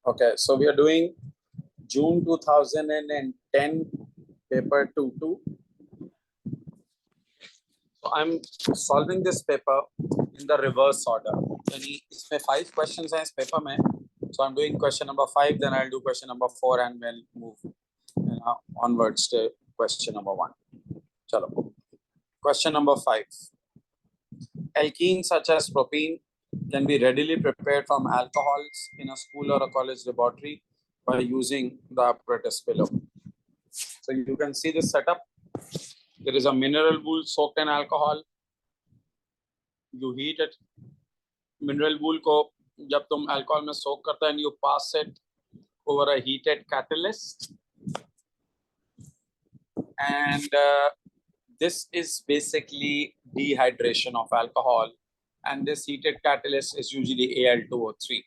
Okay, so we are doing June 2010 paper 2-2. So I'm solving this paper in the reverse order. यानी इसमें 5 questions हैं इस paper में. So I'm doing question number 5, then I'll do question number 4, and we'll move onwards to question number 1. चलो. Question number 5. Alkenes such as propene can be readily prepared from alcohols in a school or a college laboratory by using the apparatus below. So you can see this setup. There is a mineral wool soaked in alcohol. You heat it. Mineral wool को जब तुम alcohol में soak करता है, and you pass it over a heated catalyst, and this is basically dehydration of alcohol, and this heated catalyst is usually Al2O3.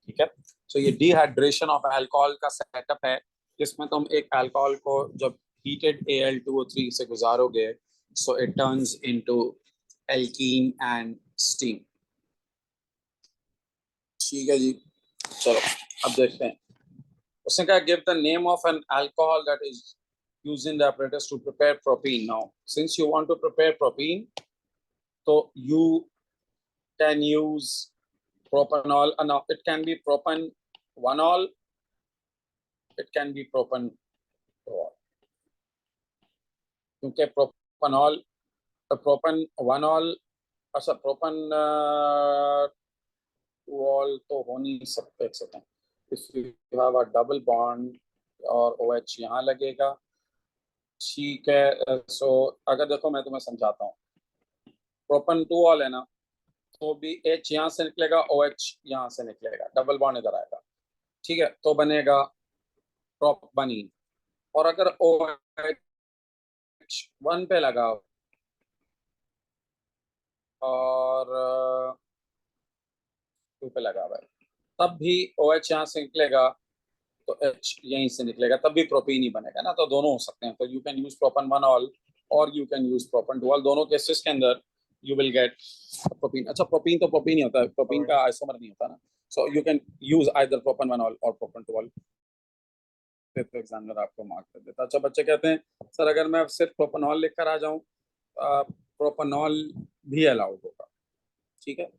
ठीक है? So ये dehydration of alcohol का setup है, जिसमें तुम एक alcohol को जब heated Al2O3 से गुजारोगे, so it turns into alkene and steam. ठीक है जी, चलो अब देखते हैं. उसने कहा give the name of an alcohol that is used in the apparatus to prepare propene. Now, since you want to prepare propene, so you can use propanol. Now it can be propan-1-ol. It can be propan-2-ol. क्योंकि propanol, propan-1-ol, अच्छा propan-2-ol तो हो नहीं सकते. If you have a double bond और OH यहाँ लगेगा, ठीक है. सो अगर देखो मैं तुम्हें समझाता हूँ. propan-2-ol है ना, तो भी H यहाँ से निकलेगा, OH यहाँ से निकलेगा, डबल बॉन्ड इधर आएगा. ठीक है, तो बनेगा प्रोपनीन. और अगर OH 1 पे लगा और 2 पे लगा हुआ है, तब भी OH यहाँ से निकलेगा, तो H यहीं से निकलेगा, तब भी प्रोपीन ही बनेगा ना. तो दोनों हो सकते हैं. तो यू कैन यूज propan-1-ol और यू कैन यूज propan-2-ol. दोनों केसेस के अंदर यू विल गेट प्रोपीन. अच्छा, प्रोपीन तो प्रोपीन ही होता है, प्रोपीन का आइसोमर नहीं होता ना. So you can use either propan-1-ol और propan-2-ol. पेपर एग्जामिनर आपको मार्क कर देता. अच्छा, बच्चे कहते हैं सर अगर मैं सिर्फ propanol लिखकर आ जाऊं, propanol भी अलाउड होगा. ठीक है.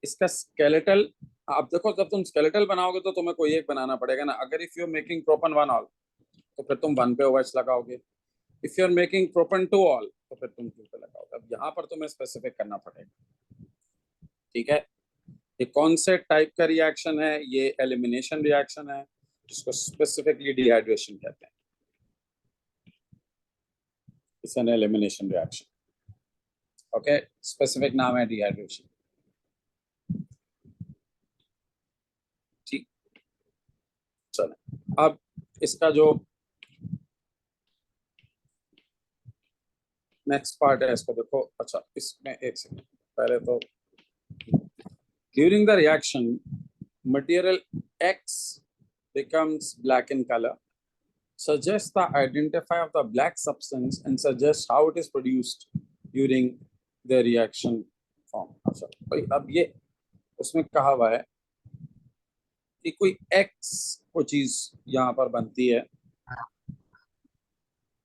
इसका स्केलेटल आप देखो, जब तुम स्केलेटल बनाओगे तो तुम्हें कोई एक बनाना पड़ेगा ना. अगर if you are making propan-1-ol तो फिर तुम 1 पे OH लगाओगे. If you are making propan-2-ol तो फिर तुम 2 पे लगाओगे. अब यहाँ पर तुम्हें स्पेसिफिक करना पड़ेगा. ठीक है. ये कौन से टाइप का रिएक्शन है? ये एलिमिनेशन रिएक्शन है, जिसको स्पेसिफिकली डिहाइड्रेशन कहते हैं. It's an elimination reaction. Okay, specific नाम है डिहाइड्रेशन. ठीक, चलो अब इसका जो नेक्स्ट पार्ट है इसको देखो. अच्छा, इसमें एक सेकंड पहले तो during the reaction material X becomes black in color, suggests the identify of the black substance and suggests how it is produced during the reaction form. अच्छा भाई, अब ये उसमें कहा हुआ है कि कोई X को चीज यहाँ पर बनती है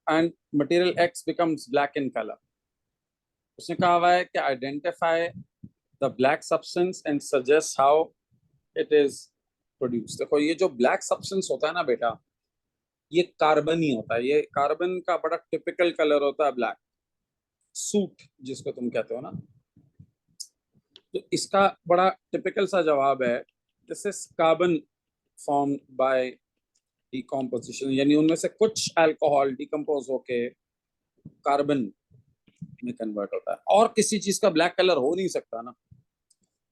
and material X becomes black in color. उसने कहा हुआ है कि identify the black substance and suggest how it is produced. देखो, ये जो black substance होता है ना बेटा, ये कार्बन ही होता है. ये कार्बन का बड़ा टिपिकल कलर होता है ब्लैक. सूट जिसको तुम कहते हो ना, तो इसका बड़ा टिपिकल सा जवाब है this is carbon formed by decomposition. यानी उनमें से कुछ अल्कोहल डिकम्पोज होके कार्बन में कन्वर्ट होता है. और किसी चीज का ब्लैक कलर हो नहीं सकता ना.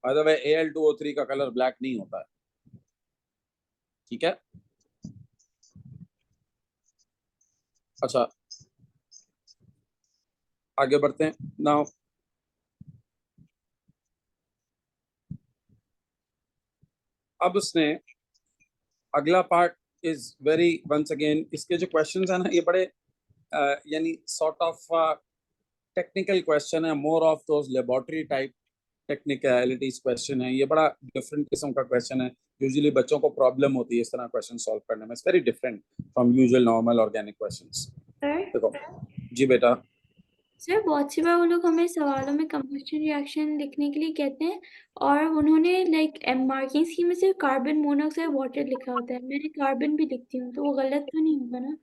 बाय द वे Al2O3 का कलर ब्लैक नहीं होता है. ठीक है. अच्छा, आगे बढ़ते हैं. नाउ अब उसने अगला part is very once again, इसके जो क्वेश्चंस है ना, ये बड़े यानी सॉर्ट ऑफ टेक्निकल क्वेश्चन है, more of those laboratory type technicalities question है, ये बड़ा डिफरेंट किस्म का क्वेश्चन है। यूजुअली बच्चों को प्रॉब्लम होती है इस तरह क्वेश्चन सॉल्व करने में। It's very different from usual normal organic questions. Sir देखो जी बेटा, सर बहुत सी बार वो लोग हमें सवालों में कंबशन रिएक्शन लिखने के लिए कहते हैं और उन्होंने लाइक मार्किंग स्कीम में सिर्फ कार्बन मोनोऑक्साइड वाटर लिखा होता है, मैंने कार्बन भी लिखती हूँ, तो वो गलत तो नहीं होगा ना?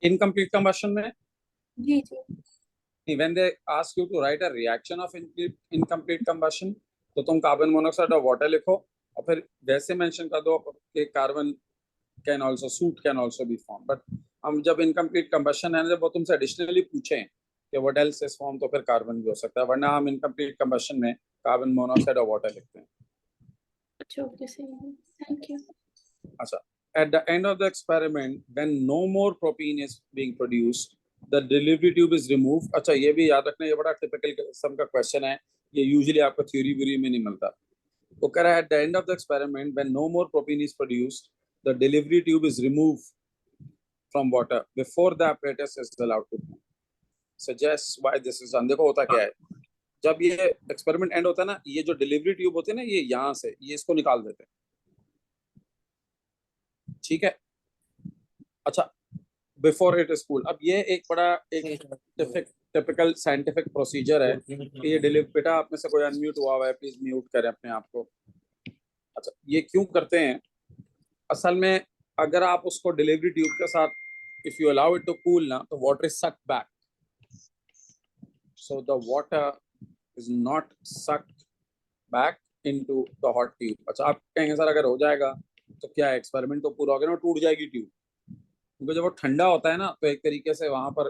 इनकम्प्लीट कंबशन में जी जी। when they ask you to write a reaction of incomplete combustion, तो तुम कार्बन मोनोऑक्साइड और वाटर लिखो और फिर वैसे मेंशन कर दो कि carbon can also suit can also be form. But हम जब इनकम्प्लीट कंबशन है, जब वो तुमसे एडिशनली पूछें कि व्हाट एल्स इज फॉर्म, तो फिर कार्बन भी हो सकता है, वरना हम इनकम्प्लीट कंबशन में कार्बन मोनोऑक्साइड और वाटर लिखते हैं। अच्छा ओके सर, थैंक यू। अच्छा, at the end of the experiment when no more propene is being produced, the delivery tube is removed। अच्छा, ये भी याद रखना, ये बड़ा टिपिकल किस्म का क्वेश्चन है, ये यूजुअली आपको थ्योरी व्यूरी में नहीं मिलता। वो कह रहा है at the end of the experiment when no more propene is produced, the delivery tube is removed from water before the apparatus is allowed to move। Suggest why this is done। देखो होता क्या है, जब ये experiment and होता है ना, ये जो डिलीवरी ट्यूब होती है ना, ये यहाँ से ये इसको निकाल देते हैं, ठीक है। अच्छा, बिफोर इट इज कूल्ड। अब ये एक बड़ा एक टिपिकल साइंटिफिक प्रोसीजर है कि ये डिलीवर, बेटा आप में से कोई अनम्यूट हुआ है प्लीज म्यूट करें अपने आप को। अच्छा, ये क्यों करते हैं असल में, अगर आप उसको डिलीवरी ट्यूब के साथ if you allow it to cool ना, तो water is sucked back, so the water is not sucked back into the hot tube. अच्छा, आप कहेंगे सर अगर हो जाएगा तो क्या है, एक्सपेरिमेंट तो पूरा हो गया ना, टूट जाएगी ट्यूब। क्योंकि जब वो ठंडा होता है ना, तो एक तरीके से वहां पर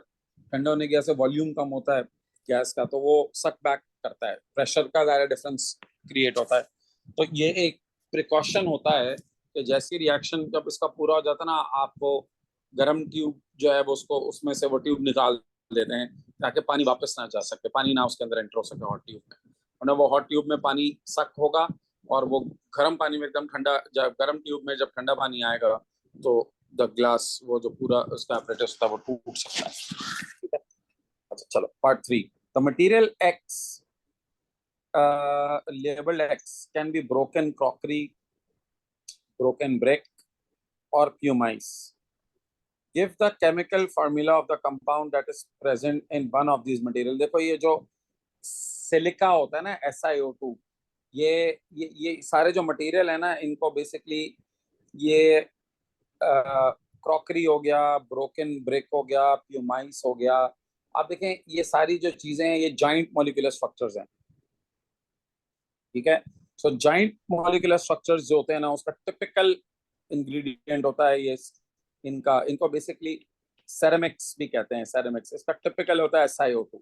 ठंडा होने की वजह से वॉल्यूम कम होता है गैस का, तो वो सक बैक करता है, प्रेशर का ज़्यादा डिफरेंस क्रिएट होता है। तो ये एक प्रिकॉशन होता है कि जैसी रिएक्शन जब इसका पूरा हो जाता है ना, आप वो गर्म ट्यूब जो है वो उसको उसमें से वो ट्यूब निकाल देते हैं ताकि पानी वापस ना जा सके, पानी ना उसके अंदर एंटर हो सके हॉट ट्यूब में। वरना वो हॉट ट्यूब में पानी सक होगा और वो गर्म पानी में एकदम ठंडा, जब गर्म ट्यूब में जब ठंडा पानी आएगा तो द ग्लास, वो जो पूरा उसका apparatus था वो टूट सकता है, ठीक है। अच्छा चलो, part 3। The material X labelled X can be broken crockery, broken brick और pumice. Give the chemical formula of the compound that is present in one of this material. देखो ये जो सिलिका होता है ना, SiO2, ये सारे जो मटेरियल है ना, इनको बेसिकली ये क्रॉकरी हो गया, ब्रोकन ब्रेक हो गया, प्यूमाइस हो गया। आप देखें ये सारी जो चीजें हैं ये जॉइंट मॉलिक्यूलर स्ट्रक्चर्स हैं, ठीक है। सो जॉइंट मॉलिक्यूलर स्ट्रक्चर्स जो होते हैं ना, उसका टिपिकल इंग्रेडिएंट होता है ये, इनको बेसिकली सेरेमिक्स भी कहते हैं। सेरेमिक्स इसका टिपिकल होता है SiO2,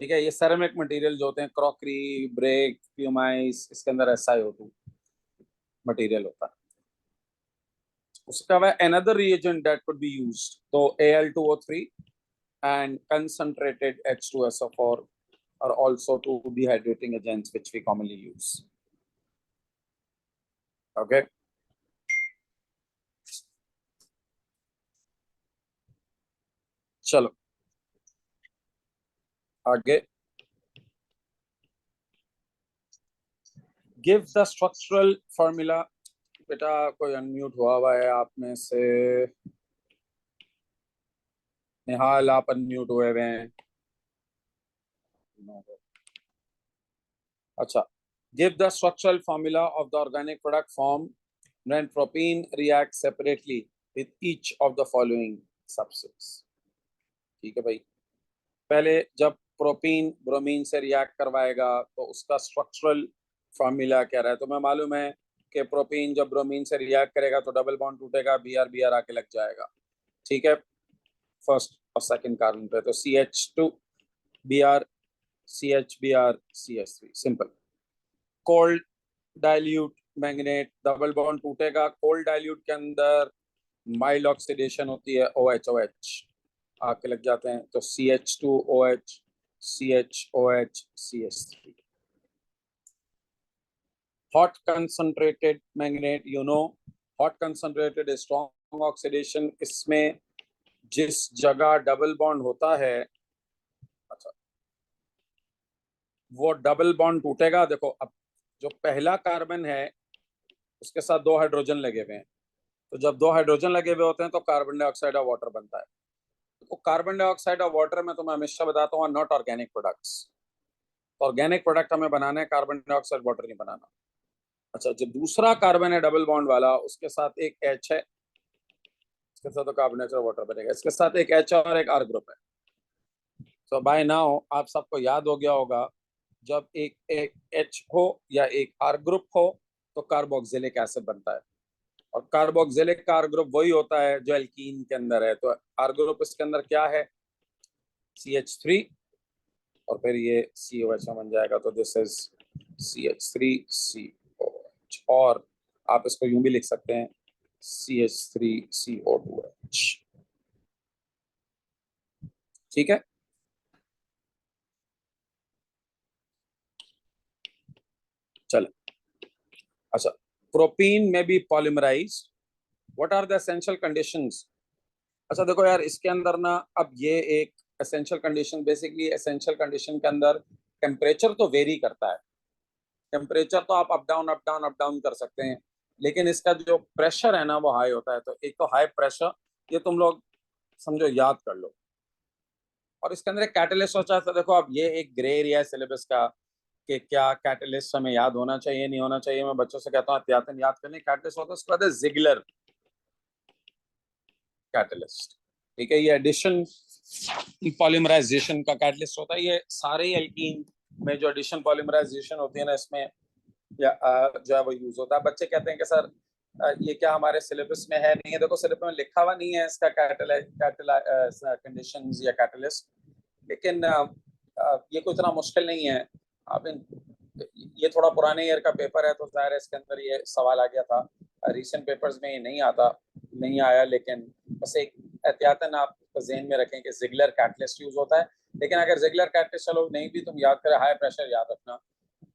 ठीक है। ये सेरेमिक मटेरियल जो होते हैं, क्रॉकरी, ब्रेक, प्यूमाइस, इसके अंदर SiO2 मटेरियल होता है। उसके अलावा another reagent that could be used, तो Al2O3 and concentrated H2SO4 are also two dehydrating agents which we commonly use, okay। चलो आगे, give the structural formula। बेटा कोई अनम्यूट हुआ है आप में से? निहाल आप अनम्यूट हुए हैं। अच्छा, give the structural formula of the organic product formed when propene reacts separately with each of the following substances। ठीक है भाई, पहले जब प्रोपीन ब्रोमीन से रिएक्ट करवाएगा तो उसका स्ट्रक्चरल फॉर्मूला क्या रहा है। तो मैं मालूम है कि प्रोपीन जब ब्रोमीन से रिएक्ट करेगा तो डबल बॉन्ड टूटेगा, Br आके लग जाएगा, ठीक है, फर्स्ट और सेकंड कार्बन पे। तो CH2 Br CH Br CH3, simple. Cold dilute magnet, double bond टूटेगा, कोल्ड डाइल्यूट के अंदर माइल्ड ऑक्सीडेशन होती है, OH आके लग जाते हैं, तो CH2OH CHOH CH3। hot concentrated magnet, you know hot concentrated strong oxidation, इसमें जिस जगह डबल बॉन्ड होता है, अच्छा वो डबल बॉन्ड टूटेगा। देखो अब जो पहला कार्बन है उसके साथ 2 हाइड्रोजन लगे हुए हैं, तो जब 2 हाइड्रोजन लगे हुए होते हैं तो कार्बन डाइऑक्साइड ऑफ वाटर बनता है। तो कार्बन डाइऑक्साइड ऑफ वाटर में तो मैं हमेशा बताता हूँ not organic products. Organic product हमें बनाना है, कार्बन डाइऑक्साइड वाटर नहीं बनाना। अच्छा, जो दूसरा कार्बन है डबल बॉन्ड वाला, उसके साथ एक एच है, इसके साथ तो कार्बन डाइऑक्साइड वाटर बनेगा, इसके साथ एक एच और एक आर ग्रुप है। तो बाय नाउ आप सबको याद हो गया होगा, जब एक एक एच हो या एक आर ग्रुप हो तो कार्बोक्सिलिक एसिड बनता है। और कार्बोक्सिलिक का आर ग्रुप वही होता है जो एल्कीन के अंदर है। तो आर ग्रुप इसके अंदर क्या है, CH3, और फिर ये COH बन जाएगा, तो दिस इज CH3COH। और आप इसको यूं भी लिख सकते हैं CH3CO2H। ठीक है, चलो। अच्छा, प्रोपीन में be polymerise, what are the essential conditions. अच्छा देखो यार, इसके अंदर ना अब ये एक essential condition, basically essential condition के अंदर टेम्परेचर तो वेरी करता है। टेम्परेचर तो आप up down up down up down कर सकते हैं, लेकिन इसका जो प्रेशर है ना वो हाई होता है। तो एक तो हाई प्रेशर, ये तुम लोग समझो, याद कर लो। और इसके अंदर एक कैटलिस्ट होता है। तो देखो अब ये एक ग्रे एरिया है सिलेबस का कि क्या कैटलिस्ट हमें याद होना चाहिए नहीं होना चाहिए। मैं बच्चों से कहता हूँ एहतियातन याद करने। कैटलिस्ट होता है, उसके बाद जिगलर कैटलिस्ट। ठीक है, ये एडिशन पॉलीमराइजेशन का कैटलिस्ट होता है। ये सारे ही एल्कीन में जो एडिशन पॉलीमराइजेशन होती है ना, इसमें या जो है वो यूज होता है। बच्चे कहते हैं कि सर ये क्या हमारे सिलेबस में है? नहीं है। देखो सिलेबस में लिखा हुआ नहीं है इसका कंडीशंस या कैटलिस्ट, लेकिन ये कोई इतना मुश्किल नहीं है। आप ये थोड़ा पुराने ईयर का पेपर है, तो जाहिर है इसके अंदर ये सवाल आ गया था। रिसेंट पेपर्स में ये नहीं आता, नहीं आया, लेकिन बस एक एहतियातन आप ज़हन में रखें कि जिगलर कैटलिस्ट यूज होता है। लेकिन अगर जिगलर कैटलिस्ट चलो नहीं भी तुम याद करें, हाई प्रेशर याद रखना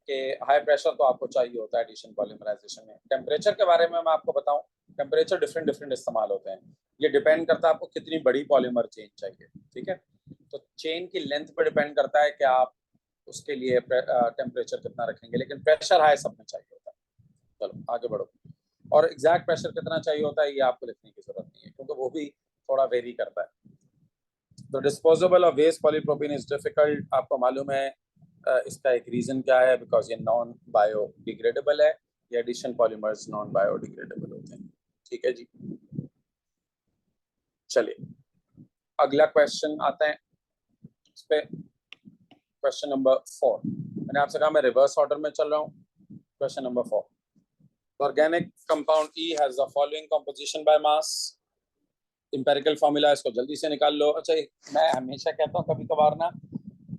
कि हाई प्रेशर तो आपको चाहिए होता है एडिशन पॉलीमराइजेशन में। टेम्परेचर के बारे में मैं आपको बताऊं, टेम्परेचर डिफरेंट डिफरेंट इस्तेमाल होते हैं। ये डिपेंड करता है आपको कितनी बड़ी पॉलीमर चेन चाहिए। ठीक है, तो चेन की लेंथ पर डिपेंड करता है कि आप उसके लिए टेम्परेचर कितना रखेंगे, लेकिन प्रेशर हाई सब में चाहिए होता है। चलो आगे बढ़ो। और एग्जैक्ट प्रेशर कितना चाहिए होता है ये आपको लिखने की जरूरत नहीं है, क्योंकि वो भी थोड़ा वेरी करता है। तो disposable of waste polypropene is difficult, आपको मालूम है। इसका एक रीजन क्या है, बिकॉज ये नॉन बायोडिग्रेडेबल है। ये एडिशन पॉलीमर्स नॉन बायोडिग्रेडेबल होते हैं। ठीक है जी, चलिए अगला क्वेश्चन आते हैं इस पे। क्वेश्चन नंबर 4, मैंने आपसे कहा मैं रिवर्स ऑर्डर में चल रहा हूँ। Question number 4, organic compound E has the following composition by mass. Empirical formula, इसको जल्दी से निकाल लो। अच्छा, मैं हमेशा कहता हूँ कभी कभार ना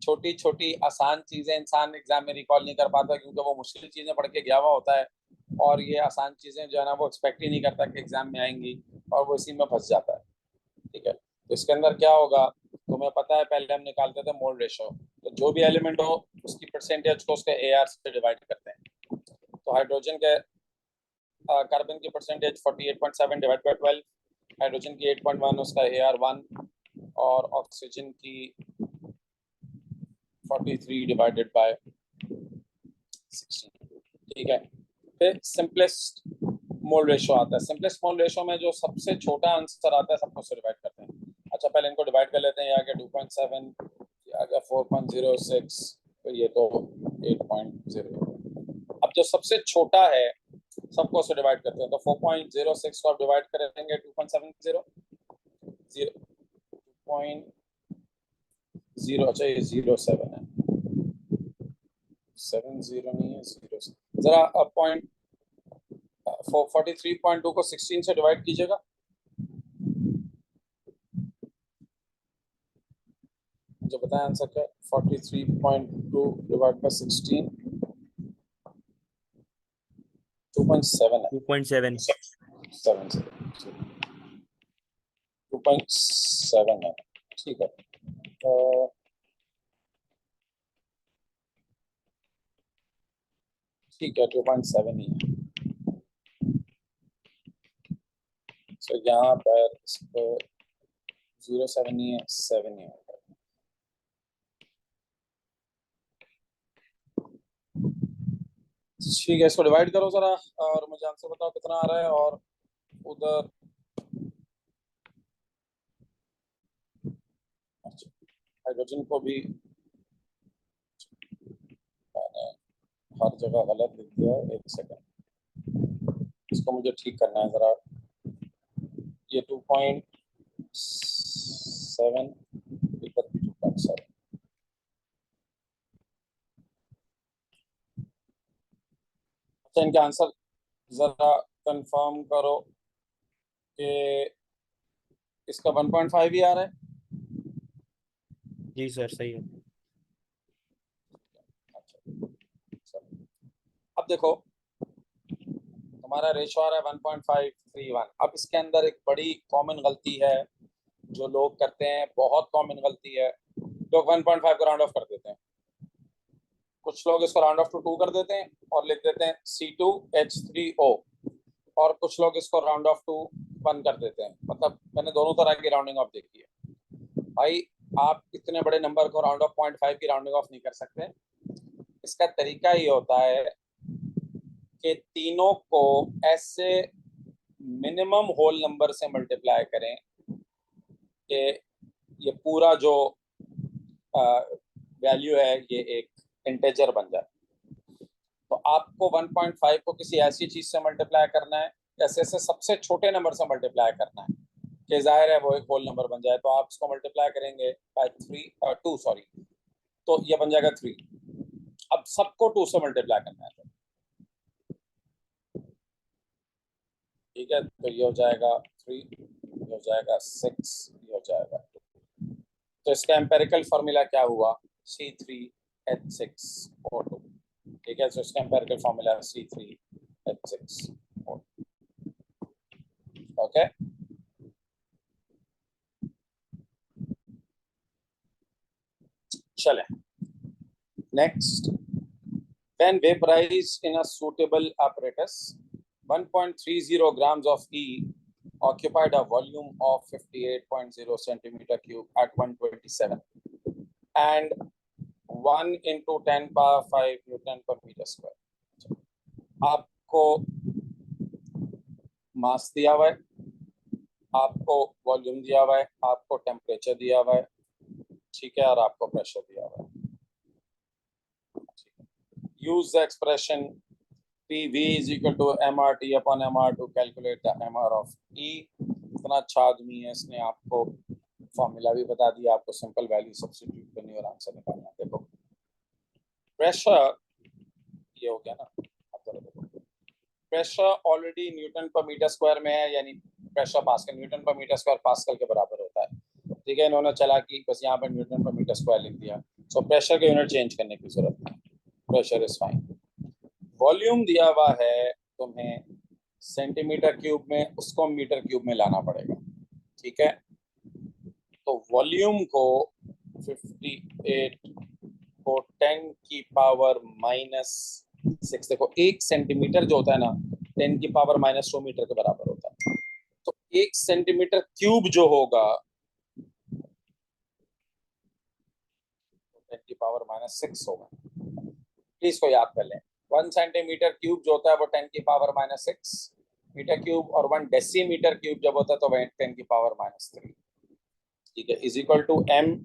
छोटी छोटी आसान चीजें इंसान एग्जाम में रिकॉल नहीं कर पाता, क्योंकि वो मुश्किल चीजें पढ़ के गया हुआ होता है, और ये आसान चीजें जो है ना वो एक्सपेक्ट ही नहीं करता कि एग्जाम में आएंगी, और वो इसी में फंस जाता है। ठीक है, तो इसके अंदर क्या होगा, तुम्हें पता है पहले हम निकालते थे मोल रेशो। तो जो भी एलिमेंट हो उसकी परसेंटेज को उसके AR से डिवाइड करते हैं। तो हाइड्रोजन के कार्बन की परसेंटेज 48.7 डिवाइड बाई 12, हाइड्रोजन की 8.1, उसका AR1, और ऑक्सीजन की 43 डिवाइडेड बाय 16। ठीक है, फिर सिंपलेस्ट मोल रेशो आता है। सिंपलेस्ट मोल रेशो में जो सबसे छोटा आंसर आता है सबको से डिवाइड करते हैं। अच्छा, पहले इनको डिवाइड कर लेते हैं। ये आ गया 2.7, ये आ गया 4.06, तो ये तो 8.0। अब जो सबसे छोटा है सबको से डिवाइड करते हैं। तो 4.06 को आप डिवाइड करेंगे 2.70, 0.0, अच्छा ये 07 है, 70 नहीं है, 0। जरा पॉइंट 43.2 को 16 से डिवाइड कीजिएगा। मुझे बताएं आंसर क्या है। 43.2 डिवाइड बाय 16, 2.7 है। 2.7 7 से 2.7 है। ठीक है, तो ठीक है 2.7 ही है। तो यहाँ पर इसको 07 ही है, 7 ही है। ठीक है, इसको डिवाइड करो जरा और मुझे आंसर बताओ कितना आ रहा है। और उधर हाइड्रोजन को भी मैंने हर जगह गलत लिख दिया है। एक सेकंड, इसको मुझे ठीक करना है जरा। ये 2.7, इधर भी 2.7। अच्छा, इनका आंसर जरा कंफर्म करो कि इसका 1.5 ही आ रहा है। जी सर सही है। अच्छा, अब देखो हमारा रेशो आ रहा है 1.531। अब इसके अंदर एक बड़ी कॉमन गलती है जो लोग करते हैं, बहुत कॉमन गलती है। लोग 1.5 को राउंड ऑफ कर देते हैं। कुछ लोग इसको राउंड ऑफ टू 2 कर देते हैं और लिख देते हैं C2H3O, और कुछ लोग इसको राउंड ऑफ टू 1 कर देते हैं। मतलब मैंने दोनों तरह की राउंडिंग ऑफ देखी है। भाई आप इतने बड़े नंबर को राउंड ऑफ 0.5 की राउंडिंग ऑफ नहीं कर सकते। इसका तरीका ये होता है कि तीनों को ऐसे मिनिमम होल नंबर से मल्टीप्लाई करें कि ये पूरा जो वैल्यू है ये एक इंटेजर बन जाए। तो आपको 1.5 को किसी ऐसी चीज से मल्टीप्लाई करना है, जैसे ऐसे सबसे छोटे नंबर से मल्टीप्लाई करना है कि जाहिर है वो एक होल नंबर बन जाए। तो आप इसको मल्टीप्लाई करेंगे बाय 2 सॉरी, तो ये बन जाएगा 3। अब सबको 2 से मल्टीप्लाई करना है, ठीक है। तो ये हो जाएगा 3, ये हो जाएगा 6, ये हो जाएगा 2। तो इसका एम्पेरिकल फॉर्मूला क्या हुआ? C3H6O2, ठीक है। तो इसका एम्पेरिकल फॉर्मूला C3H6O2, ओके। चले next. When vaporized in a suitable apparatus, 1.30 grams of E occupied a volume of 58.0 centimeter cube at 127 and 1 into 10 power 5 Newton per meter square. आपको मास दिया हुआ है, आपको वॉल्यूम दिया हुआ है, आपको टेम्परेचर दिया हुआ है, ठीक है, और आपको प्रेशर दिया हुआ है। Use the expression PV is equal to MRT upon MR to calculate the MR of E। इतना अच्छा आदमी है, इसने आपको फॉर्मूला भी बता दिया, आपको सिंपल वैल्यू सब्स्टिट्यूट करनी और आंसर निकालना। देखो प्रेशर ये हो गया ना। अब जरा देखो, प्रेशर ऑलरेडी न्यूटन पर मीटर स्क्वायर में है, यानी प्रेशर पास्कल, न्यूटन पर मीटर स्क्वायर पास्कल के बराबर होता है, ठीक है। इन्होंने चला कि बस यहाँ पर न्यूटन पर मीटर स्क्वायर लिख दिया। सो प्रेशर के यूनिट चेंज करने की जरूरत नहीं, प्रेशर इज फाइन। वॉल्यूम दिया हुआ है तुम्हें सेंटीमीटर क्यूब में, उसको मीटर क्यूब में लाना पड़ेगा, ठीक है। तो वॉल्यूम को 58 को 10 की पावर -6, देखो 1 सेंटीमीटर जो होता है ना 10 की पावर -2 मीटर के बराबर होता है। तो 1 सेंटीमीटर क्यूब जो होगा 10 की पावर -6 होगा। प्लीज को याद कर लें, 1 सेंटीमीटर क्यूब जो होता है वो 10 की पावर -6 मीटर क्यूब, और 1 डेसीमीटर क्यूब जब होता है तो 10 की पावर -3, ठीक है, is equal to m।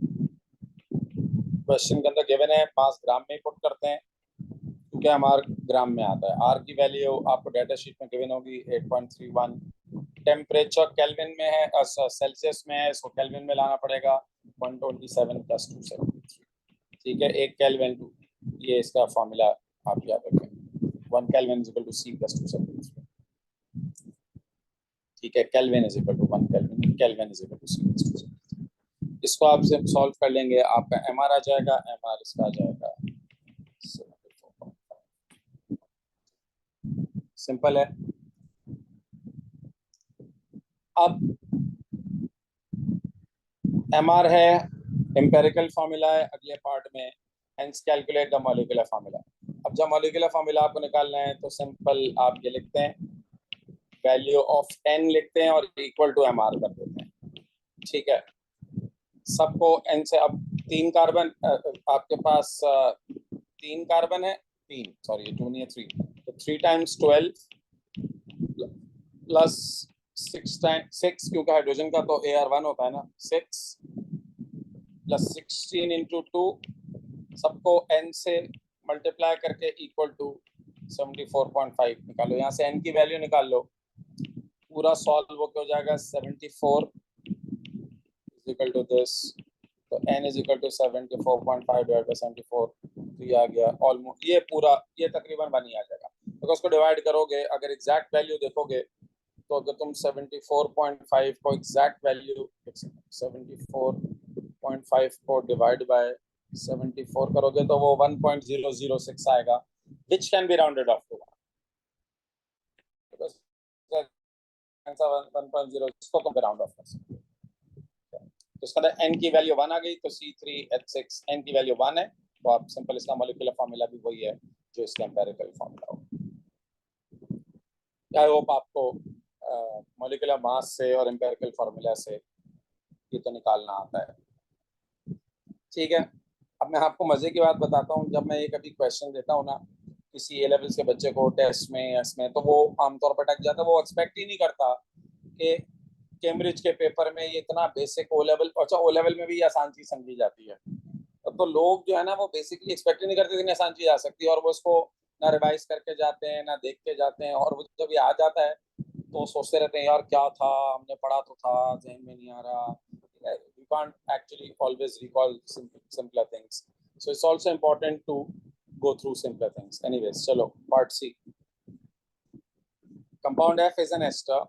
Question के अंदर गिवन है, मास ग्राम में पुट करते हैं क्योंकि हमारे ग्राम में आता है। r की वैल्यू आपको डाटा शीट में गिवन होगी 8.31। टेम्परेचर केल्विन में है, सेल्सियस में है, इसको केल्विन में लाना पड़ेगा 127 + 273, ठीक है। 1 केल्विन टू, ये इसका फॉर्मूला आप याद रखें, 1 केल्विन = C + 273, ठीक है। Kelvin = 1 kelvin, kelvin = C + 273। इसको आप जब सॉल्व कर लेंगे आपका MR आ जाएगा, MR इसका आ जाएगा 74.5। सिंपल है। अब MR है, एम्पेरिकल फॉर्मूला है अगले पार्ट में, hence calculate the molecular formula. अब जब मॉलिक्यूलर फार्मूला आपको निकालना है तो सिंपल आप ये लिखते हैं, वैल्यू ऑफ n लिखते हैं और इक्वल टू MR कर देते हैं, ठीक है। सबको n से, अब 3 कार्बन आपके पास 3 कार्बन है, 3 सॉरी 2 नहीं है 3, 3 times 12 प्लस 6 times 6, क्योंकि हाइड्रोजन का तो AR1 होता है ना, 6 प्लस 16 into 2, सबको n से मल्टीप्लाई करके इक्वल टू 74.5 निकालो। यहाँ से n की वैल्यू निकाल लो, पूरा सॉल्व हो जाएगा 74 इज इक्वल टू दिस, तो n is equal to 74.5 divide by 74, तो ये आ गया ऑलमोस्ट, ये पूरा ये तकरीबन 1 ही आ जाएगा। तो उसको डिवाइड करोगे, अगर एग्जैक्ट वैल्यू देखोगे तो अगर तुम 74.5 को एग्जैक्ट वैल्यू 74.5 को डिवाइड बाय 74 करोगे तो वो 1.006 आएगा, which can be rounded off to 1. because 1.0 इसको तुम राउंड ऑफ कर सकते हो। तो इसका n की वैल्यू 1 आ गई, तो C3H6 n की वैल्यू 1 है, तो आप सिंपल इसका मॉलिक्यूलर फार्मूला भी वही है जो इसका एम्पिरिकल फार्मूला हो। आई होप आपको मॉलिक्यूलर मास से और एम्पिरिकल फार्मूला से ये तो निकालना आता है। ठीक है, अब मैं आपको मजे की बात बताता हूँ, जब मैं ये कभी क्वेश्चन देता हूँ ना किसी ए लेवल्स के बच्चे को टेस्ट में या इसमें, तो वो आमतौर पर अटक जाता है, वो एक्सपेक्ट ही नहीं करता कि कैम्ब्रिज के पेपर में ये इतना बेसिक ओ लेवल, अच्छा ओ लेवल में भी आसान चीज समझी जाती है, तो लोग जो है ना वो बेसिकली एक्सपेक्ट ही नहीं करते इतनी आसान चीज आ सकती है, और वो इसको ना रिवाइज करके जाते हैं ना देख के जाते हैं, और वो जब ये आ जाता है तो सोचते रहते हैं यार क्या था, हमने पढ़ा तो था, ज़हन में नहीं आ रहा। You can't actually always recall simpler things, so it's also important to go through simpler things. Anyways, चलो part C. Compound F is an ester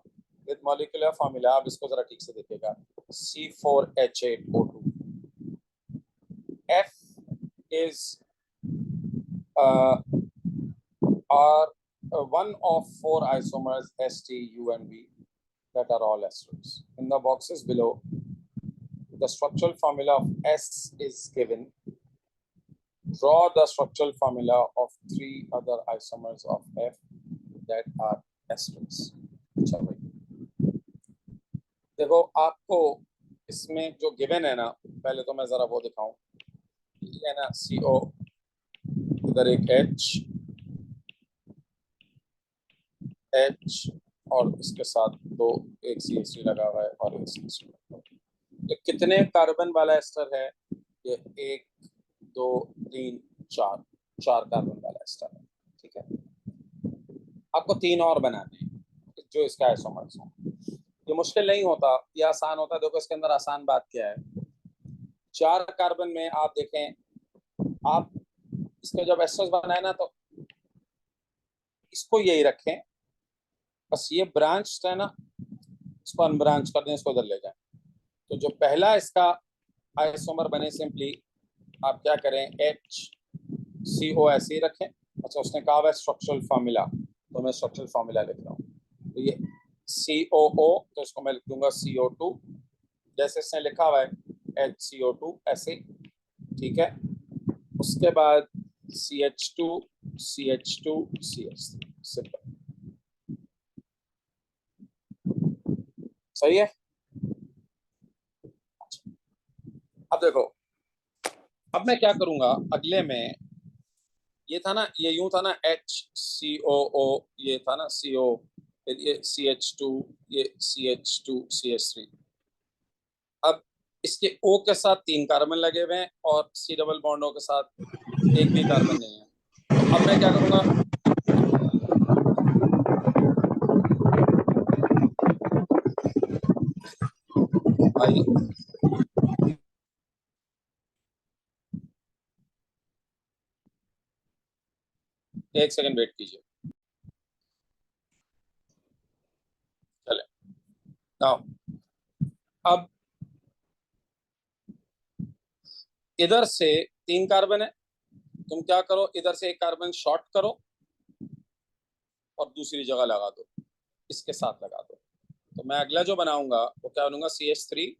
with molecular formula, अब इसको जरा ठीक से देखिएगा, C4H8O2. F is are one of 4 isomers ST, U, and V that are all esters. In the boxes below, the structural formula of S is given. Draw the structural formula of 3 other isomers of F that are esters. चलो देखो, आपको इसमें जो given है ना, पहले तो मैं जरा वो दिखाऊं, ये ना CO, इधर एक H और इसके साथ एक CH3 लगा हुआ है और एक CH3 लगा हुआ है। ये कितने कार्बन वाला एस्टर है? ये 1 2 3 4 कार्बन वाला एस्टर है। ठीक है, आपको 3 और बनाने हैं जो इसका आइसोमर्स हो। ये मुश्किल नहीं होता, ये आसान होता है। देखो इसके अंदर आसान बात क्या है, 4 कार्बन में आप देखें, आप इसके जब एस्टर्स बनाए ना तो इसको यही रखें, बस ये ब्रांच है ना इसको अनब्रांच कर दें, इसको इधर ले जाएं, तो जो पहला इसका आइसोमर बने सिंपली आप क्या करें, HCO ऐसे ही रखें। अच्छा, उसने कहा हुआ स्ट्रक्चरल फार्मूला, तो मैं स्ट्रक्चरल फार्मूला लिख रहा हूँ, तो ये COO, तो इसको मैं लिख दूंगा CO2, जैसे इसने लिखा हुआ है HCO2 ऐसे, ठीक है। उसके बाद CH2 CH2 CH3, सिंपल, सही है। अब देखो, अब मैं क्या करूंगा अगले में, ये था ना, ये यूं था ना HCOO, ये था ना CO, ये CH2, ये CH2 CH3, अब इसके O के साथ 3 कार्बन लगे हुए हैं और C डबल बॉन्ड O के साथ एक भी कार्बन नहीं है। तो अब मैं क्या करूंगा, भाई एक सेकंड वेट कीजिए, चले नाउ, अब इधर से 3 कार्बन है, तुम क्या करो, इधर से एक कार्बन शॉर्ट करो और दूसरी जगह लगा दो, इसके साथ लगा दो। तो मैं अगला जो बनाऊंगा वो क्या बनूंगा, CH3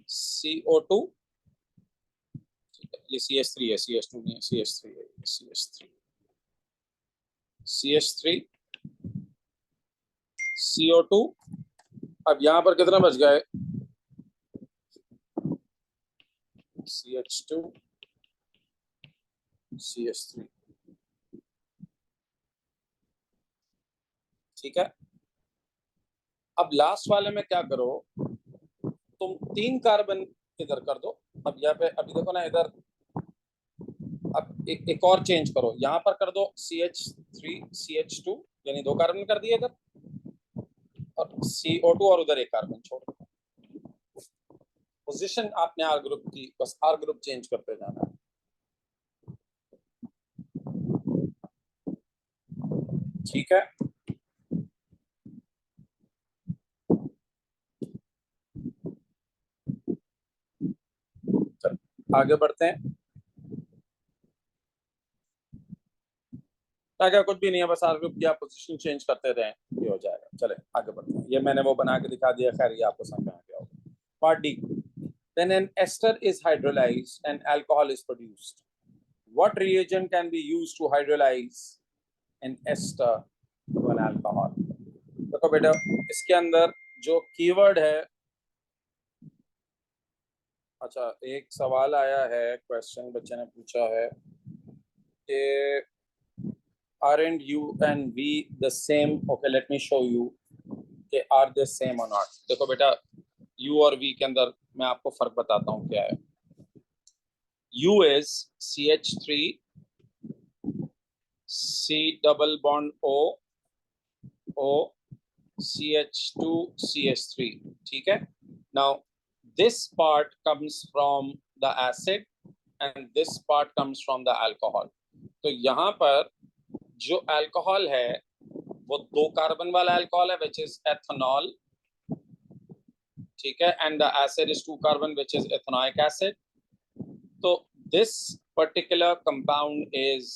CO2, ये CH3 है, CH2 नहीं है, CH3 है, CH3 CH3 CO2। अब यहां पर कितना बच गए, CH2 CH3, ठीक है। अब लास्ट वाले में क्या करो, तुम 3 कार्बन इधर कर दो। अब यहाँ पे अभी देखो ना इधर, अब एक और चेंज करो, यहाँ पर कर दो CH3 CH2, यानी 2 कार्बन कर दिए इधर, और CO2 और उधर 1 कार्बन छोड़। पोजीशन आपने R ग्रुप की, बस R ग्रुप चेंज करते जाना है। ठीक है, आगे बढ़ते हैं। क्या कुछ भी नहीं है, बस R ग्रुप की आप पोजीशन चेंज करते रहें, ये हो जाएगा। चले आगे बढ़ते हैं। ये मैंने वो बना के दिखा दिया, खैर ये आपको समझ में आ गया होगा। Part D, then an ester is hydrolyzed and alcohol is produced. What reagent can be used to hydrolyze an ester to an alcohol? देखो बेटा, इसके अंदर जो कीवर्ड है, अच्छा एक सवाल आया है, क्वेश्चन बच्चे ने पूछा है कि aren't you and we the same? Okay, let me show you कि are they same or not. देखो बेटा, u और v के अंदर मैं आपको फर्क बताता हूँ क्या है। u is CH3 C double bond O O CH2 CH3, ठीक है। Now this part comes from the acid and this part comes from the alcohol. तो यहाँ पर जो अल्कोहल है वो 2 कार्बन वाला अल्कोहल है, which is ethanol, ठीक है, and the acid is 2 carbon which is ethanoic acid. तो this particular compound is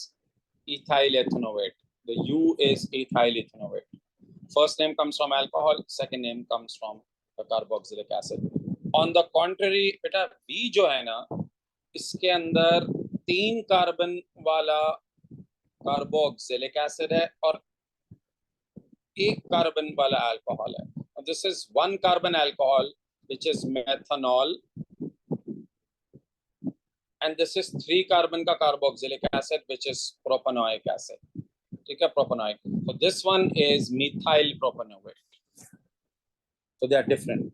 ethyl ethanoate. The U is ethyl ethanoate. First name comes from alcohol, second name comes from the carboxylic acid. On the contrary बेटा, B जो है ना, इसके अंदर 3 carbon वाला carboxylic acid है और 1 कार्बन वाला अल्कोहल है। This is 1 carbon alcohol which is methanol, and this is 3 carbon का carboxylic acid which is propanoic acid, ठीक है, propanoic. So this one is methyl propanoate, so they are different,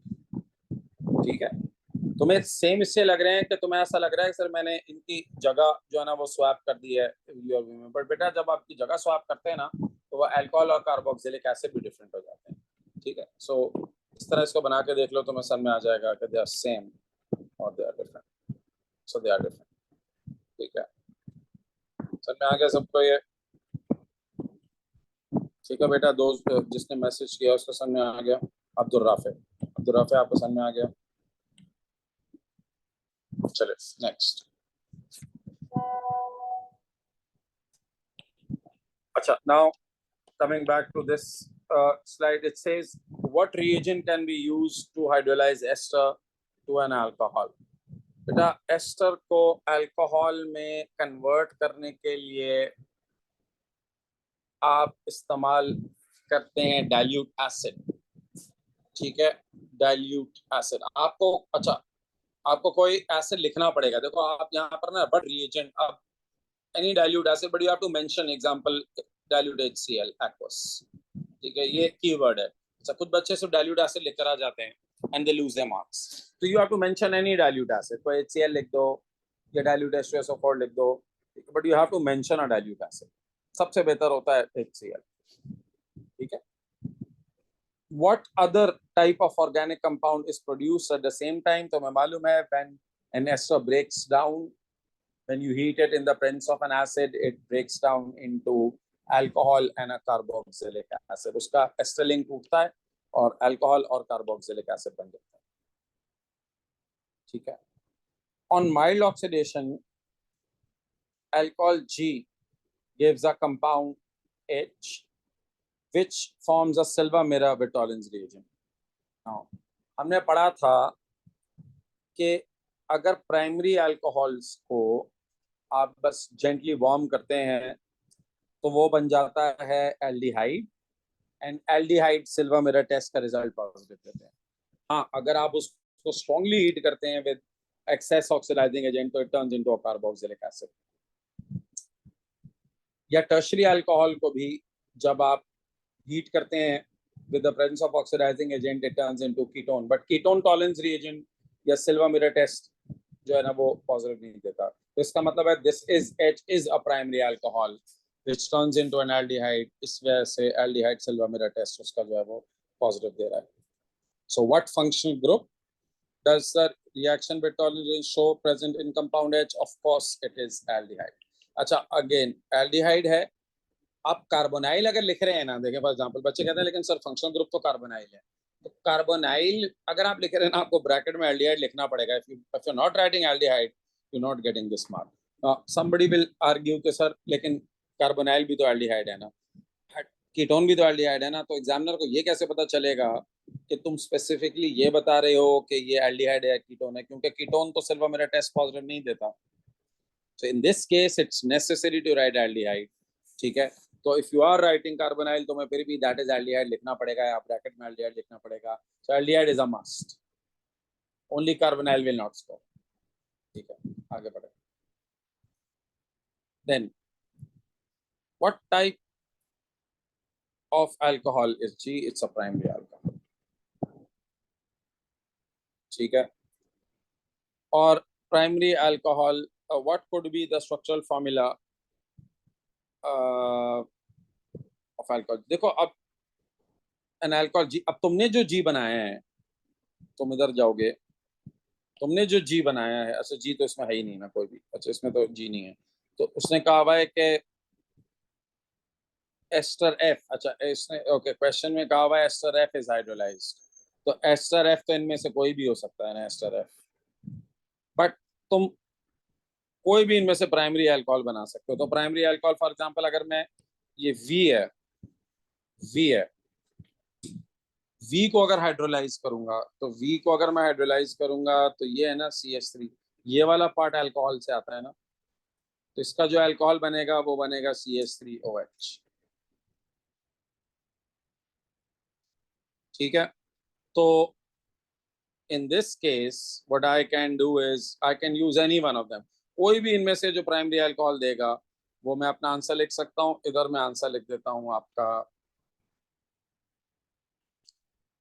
ठीक है। तुम्हें सेम इससे लग रहे हैं कि तुम्हें ऐसा लग रहा है सर मैंने इनकी जगह जो है ना वो स्वैप कर दी है में, बट बेटा जब आपकी जगह स्वैप करते हैं ना तो वो अल्कोहल और कार्बोक्सिलिक एसिड भी डिफरेंट हो जाते हैं, ठीक है। सो इस तरह इसको बना के देख लो, तुम्हें समझ में आ जाएगा कि दे आर सेम और they are different, so they are different, ठीक है। समझ में आ गया सबको ये? ठीक है बेटा, दोस्त जिसने मैसेज किया उसको समझ में आ गया? अब्दुल राफे आपको समझ में आ गया? चले नेक्स्ट। अच्छा, now coming back to this slide, it says what reagent can be used to hydrolyze ester to an alcohol? बेटा एस्टर को अल्कोहल में कन्वर्ट करने के लिए आप इस्तेमाल करते हैं डाइल्यूट एसिड, ठीक है, डाइल्यूट एसिड। आपको अच्छा, आपको कोई एसिड लिखना पड़ेगा। देखो आप यहाँ पर ना बट रिएजेंट, अब any dilute acid, but you have to mention example dilute HCl aqueous, ठीक है, ये कीवर्ड है। अच्छा, कुछ बच्चे सिर्फ डाइल्यूट एसिड लिखकर आ जाते हैं and they lose their marks, तो you have to mention any dilute acid. कोई HCl लिख दो या डाइल्यूट H2SO4 लिख दो, but you have to mention a dilute acid. सबसे बेहतर होता है HCl, ठीक है। What other type of organic compound is produced at the same time? तो मैं मालूम है when an ester breaks down, when you heat it in the presence of an acid, it breaks down into alcohol and a carboxylic acid. उसका ester link टूटता है और alcohol और carboxylic acid बन जाता है, ठीक है। On mild oxidation, alcohol G gives a compound H which forms a silver mirror with tolerance reagent. Now, हमने पढ़ा था कि अगर प्राइमरी अल्कोहल्स को आप बस जेंटली वार्म करते हैं तो वो बन जाता है aldehyde, and aldehyde silver mirror test का रिजल्ट पॉजिटिव देते हैं। हाँ, अगर आप उसको स्ट्रांगली हीट करते हैं विद एक्सेस ऑक्सीडाइजिंग एजेंट तो it turns into a carboxylic acid. या टर्शरी अल्कोहल को भी जब आप हीट करते हैं with the presence of oxidizing agent it turns into ketone, but ketone tolerance reagent या सिल्वा मिरर टेस्ट जो है ना वो पॉजिटिव नहीं देता। तो इसका मतलब है this is H is a primary alcohol which turns into an aldehyde, इस वजह से aldehyde सिल्वा मिरर टेस्ट उसका जो है वो पॉजिटिव दे रहा है। So what functional group does the reaction with tolerance show present in compound H? Of course it is aldehyde। अच्छा अगेन aldehyde है, आप कार्बोनाइल अगर लिख रहे हैं ना, देखें फॉर एग्जांपल बच्चे कहते हैं लेकिन सर फंक्शनल ग्रुप तो कार्बोनाइल है, तो कार्बोनाइल अगर आप लिख रहे हैं ना आपको ब्रैकेट में एल्डिहाइड लिखना पड़ेगा। If you are not writing aldehyde you not getting this mark. Somebody will argue कि सर लेकिन कार्बोनाइल भी तो एल्डिहाइड है ना, कीटोन भी तो एल्डिहाइड है ना, तो एग्जामिनर को ये कैसे पता चलेगा कि तुम स्पेसिफिकली ये बता रहे हो कि ये एल्डिहाइड है या कीटोन है, क्योंकि कीटोन तो सिल्वा मेरा टेस्ट पॉजिटिव नहीं देता। So in this case it's necessary to write aldehyde. ठीक है, तो if you are writing carbonyl तो मैं फिर भी दैट इज एल्डिहाइड लिखना पड़ेगा या ब्रैकेट में एल्डिहाइड लिखना पड़ेगा। So aldehyde is a must, only carbonyl will not score. ठीक है, आगे बढ़े। Then what type of alcohol is G? It's a primary alcohol. ठीक है, और primary alcohol what could be the structural formula of alcohol? देखो अब an alcohol G, अब तुमने जो G बनाया है, तुम इधर जाओगे, तुमने जो G बनाया है, अच्छा G तो इसमें है ही नहीं ना कोई भी, अच्छा इसमें तो G नहीं है, तो उसने कहा हुआ है कि एस्टर F, अच्छा इसने ओके क्वेश्चन में कहा हुआ है एस्टर F इज हाइड्रोलाइज्ड, तो एस्टर F तो इनमें से कोई भी हो सकता है ना एस्टर F, बट तुम कोई भी इनमें से प्राइमरी अल्कोहल बना सकते हो। तो प्राइमरी अल्कोहल फॉर एग्जांपल अगर मैं ये V है, V है, V को अगर हाइड्रोलाइज करूंगा, तो V को अगर मैं हाइड्रोलाइज करूंगा तो ये है ना CH3, ये वाला पार्ट अल्कोहल से आता है ना, तो इसका जो अल्कोहल बनेगा वो बनेगा CH3OH। ठीक है, तो in this case what I can do is I can use any one of them, कोई भी इनमें से जो प्राइमरी अल्कोहल देगा वो मैं अपना आंसर लिख सकता हूँ। इधर मैं आंसर लिख देता हूँ आपका।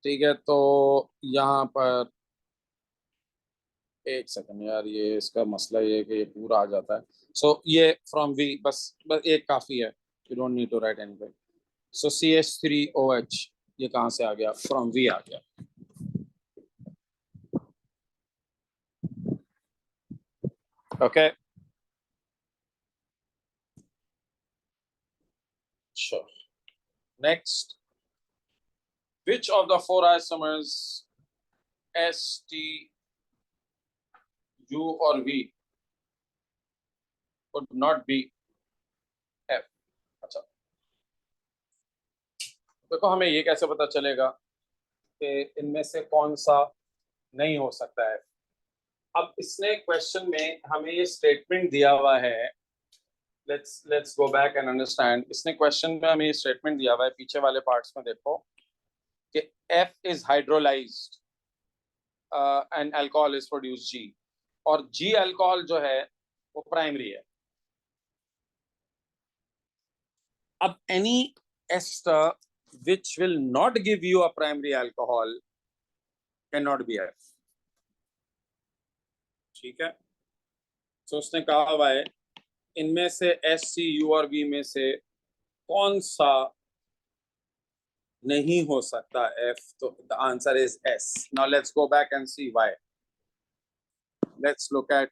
ठीक है, तो यहाँ पर एक सेकंड यार, ये इसका मसला ये है कि ये पूरा आ जाता है। सो ये फ्रॉम V, बस एक काफी है, you don't need to write anything. So CH3OH ये कहाँ से आ गया? फ्रॉम V आ गया। Okay, sure. Next, which of the four isomers S, T, U or V could not be F? अच्छा, देखो हमें ये कैसे पता चलेगा कि इनमें से कौन सा नहीं हो सकता है? अब इसने क्वेश्चन में हमें ये स्टेटमेंट दिया हुआ है, let's go back and understand. इसने क्वेश्चन में हमें ये स्टेटमेंट दिया हुआ है, पीछे वाले पार्ट्स में देखो कि F is hydrolysed and alcohol is produce G, और G अल्कोहल जो है वो प्राइमरी है। अब any ester which will not give you a primary alcohol cannot be F। ठीक है, तो उसने कहा हुआ है इनमें से S, C, U और V में से कौन सा नहीं हो सकता F? तो the answer is S। Now let's go back and see why। Let's look at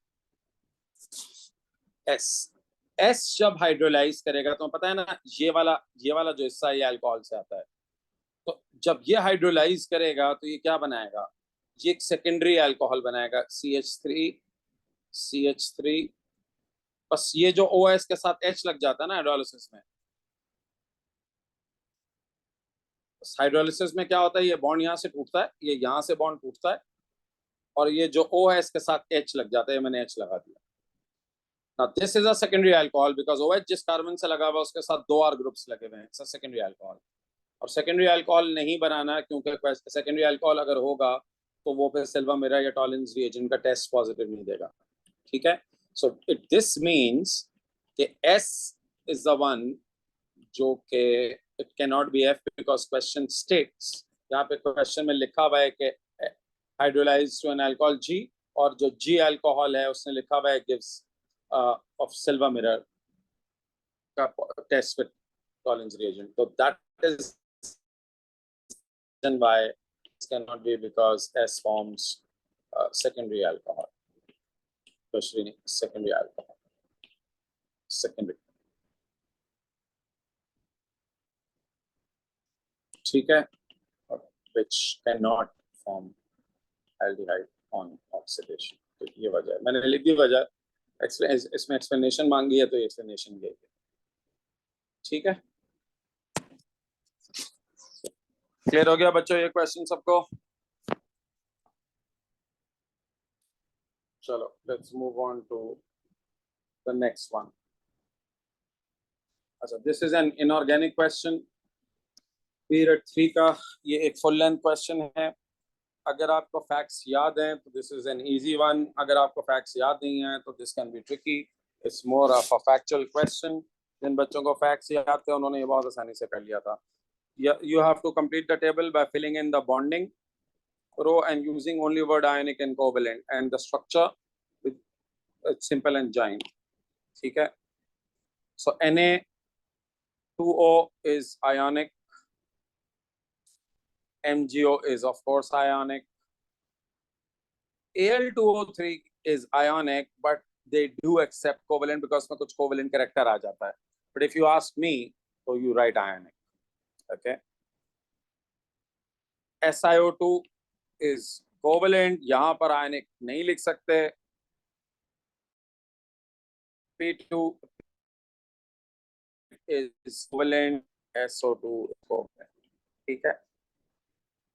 S। S जब हाइड्रोलाइज करेगा तो पता है ना, ये वाला जो हिस्सा ये अल्कोहल से आता है, तो जब ये हाइड्रोलाइज करेगा तो ये क्या बनाएगा? ये एक सेकेंडरी अल्कोहल बनाएगा CH3। बस ये जो OS के साथ H लग जाता है ना हाइड्रोलिसिस में, हाइड्रोलिसिस में क्या होता है, ये बॉन्ड यहाँ से टूटता है, ये यहाँ से बॉन्ड टूटता है, और ये जो OS के साथ H लग जाता है, मैंने H लगा दिया। Now this is a secondary alcohol because OH जिस कार्बन से लगा हुआ उसके साथ 2 R ग्रुप्स लगे हुए हैं, it's a secondary alcohol। और सेकेंडरी अल्कोहल नहीं बनाना क्योंकि सेकेंडरी अल्कोहल अगर होगा तो वो फिर सिल्वा मिरा या टॉलरेंस रिएजेंट का टेस्ट पॉजिटिव नहीं देगा। ठीक है, सो दिस मींस कि S is the one जो कि it can not be F because question states, यहाँ पे क्वेश्चन में लिखा हुआ है कि hydrolyse to an alcohol G, और जो जी अल्कोहल है उसने लिखा हुआ है गिव्स ऑफ सिल्वर मिरर का test with Collins reagent. So that is reason why it cannot be, because S forms secondary alcohol, tertiary secondary alcohol, secondary. ठीक है, which cannot form aldehyde on oxidation. तो ये वजह है, मैंने लिख दी वजह, इसमें एक्सप्लेनेशन मांगी है तो ये एक्सप्लेनेशन दे दी। ठीक है, क्लियर हो गया बच्चों ये क्वेश्चन सबको? चलो let's move on to the next one. अच्छा, this is an inorganic question, period 3 का। ये एक फुल लेंथ क्वेश्चन है। अगर आपको फैक्ट्स याद हैं तो this is an easy one, अगर आपको फैक्ट्स याद नहीं है तो this can be tricky. It's more of a factual question. जिन बच्चों को फैक्ट्स याद थे उन्होंने ये बहुत आसानी से कर लिया था। You have to complete the table by filling in the bonding row and using only word ionic and covalent, and the structure with simple and giant. ठीक है, so Na2O is ionic, MgO is of course ionic, Al2O3 is ionic, but they do accept covalent because में कुछ covalent character आ जाता है, but if you ask me so you write ionic. Okay, SiO2 is covalent, यहाँ पर ionic नहीं लिख सकते। P2 is covalent, SO2 is covalent। ठीक है,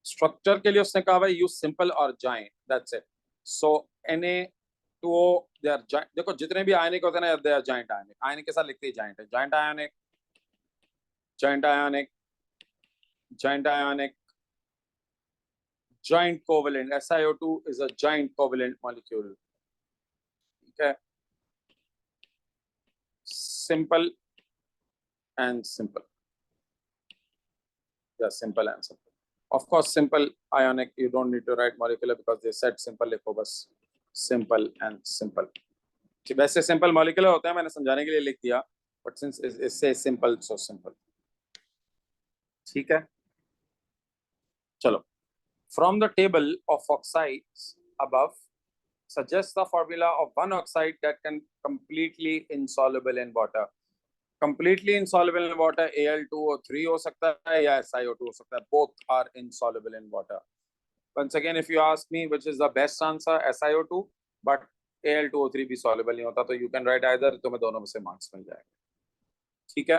स्ट्रक्चर के लिए उसने कहा भाई यूज सिंपल और joint, that's it. So Na2O they are joint. देखो जितने भी आयनिक होते हैं ना दे आर जॉइंट आयनिक, आयनिक के साथ लिखते ही जॉइंट है, joint ionic, joint ionic, joint ionic, joint covalent. SiO2 is a joint covalent molecule। ठीक है, simple and simple, yeah, simple and simple। Of course simple ionic you don't need to write molecular because they said simple, लिखो बस simple and simple। वैसे simple molecular होता है, मैंने समझाने के लिए लिख दिया, but since it say simple so simple. ठीक है, चलो, from the table of oxides above suggest the formula of one oxide that can completely insoluble in water. Completely insoluble in water Al2O3 हो सकता है या SiO2 हो सकता है, both are insoluble in water. Once again if you ask me which is the best answer, SiO2, but Al2O3 भी soluble नहीं होता, तो यू कैन राइट आइदर, तुम्हें दोनों में से मार्क्स मिल जाएगा। ठीक है,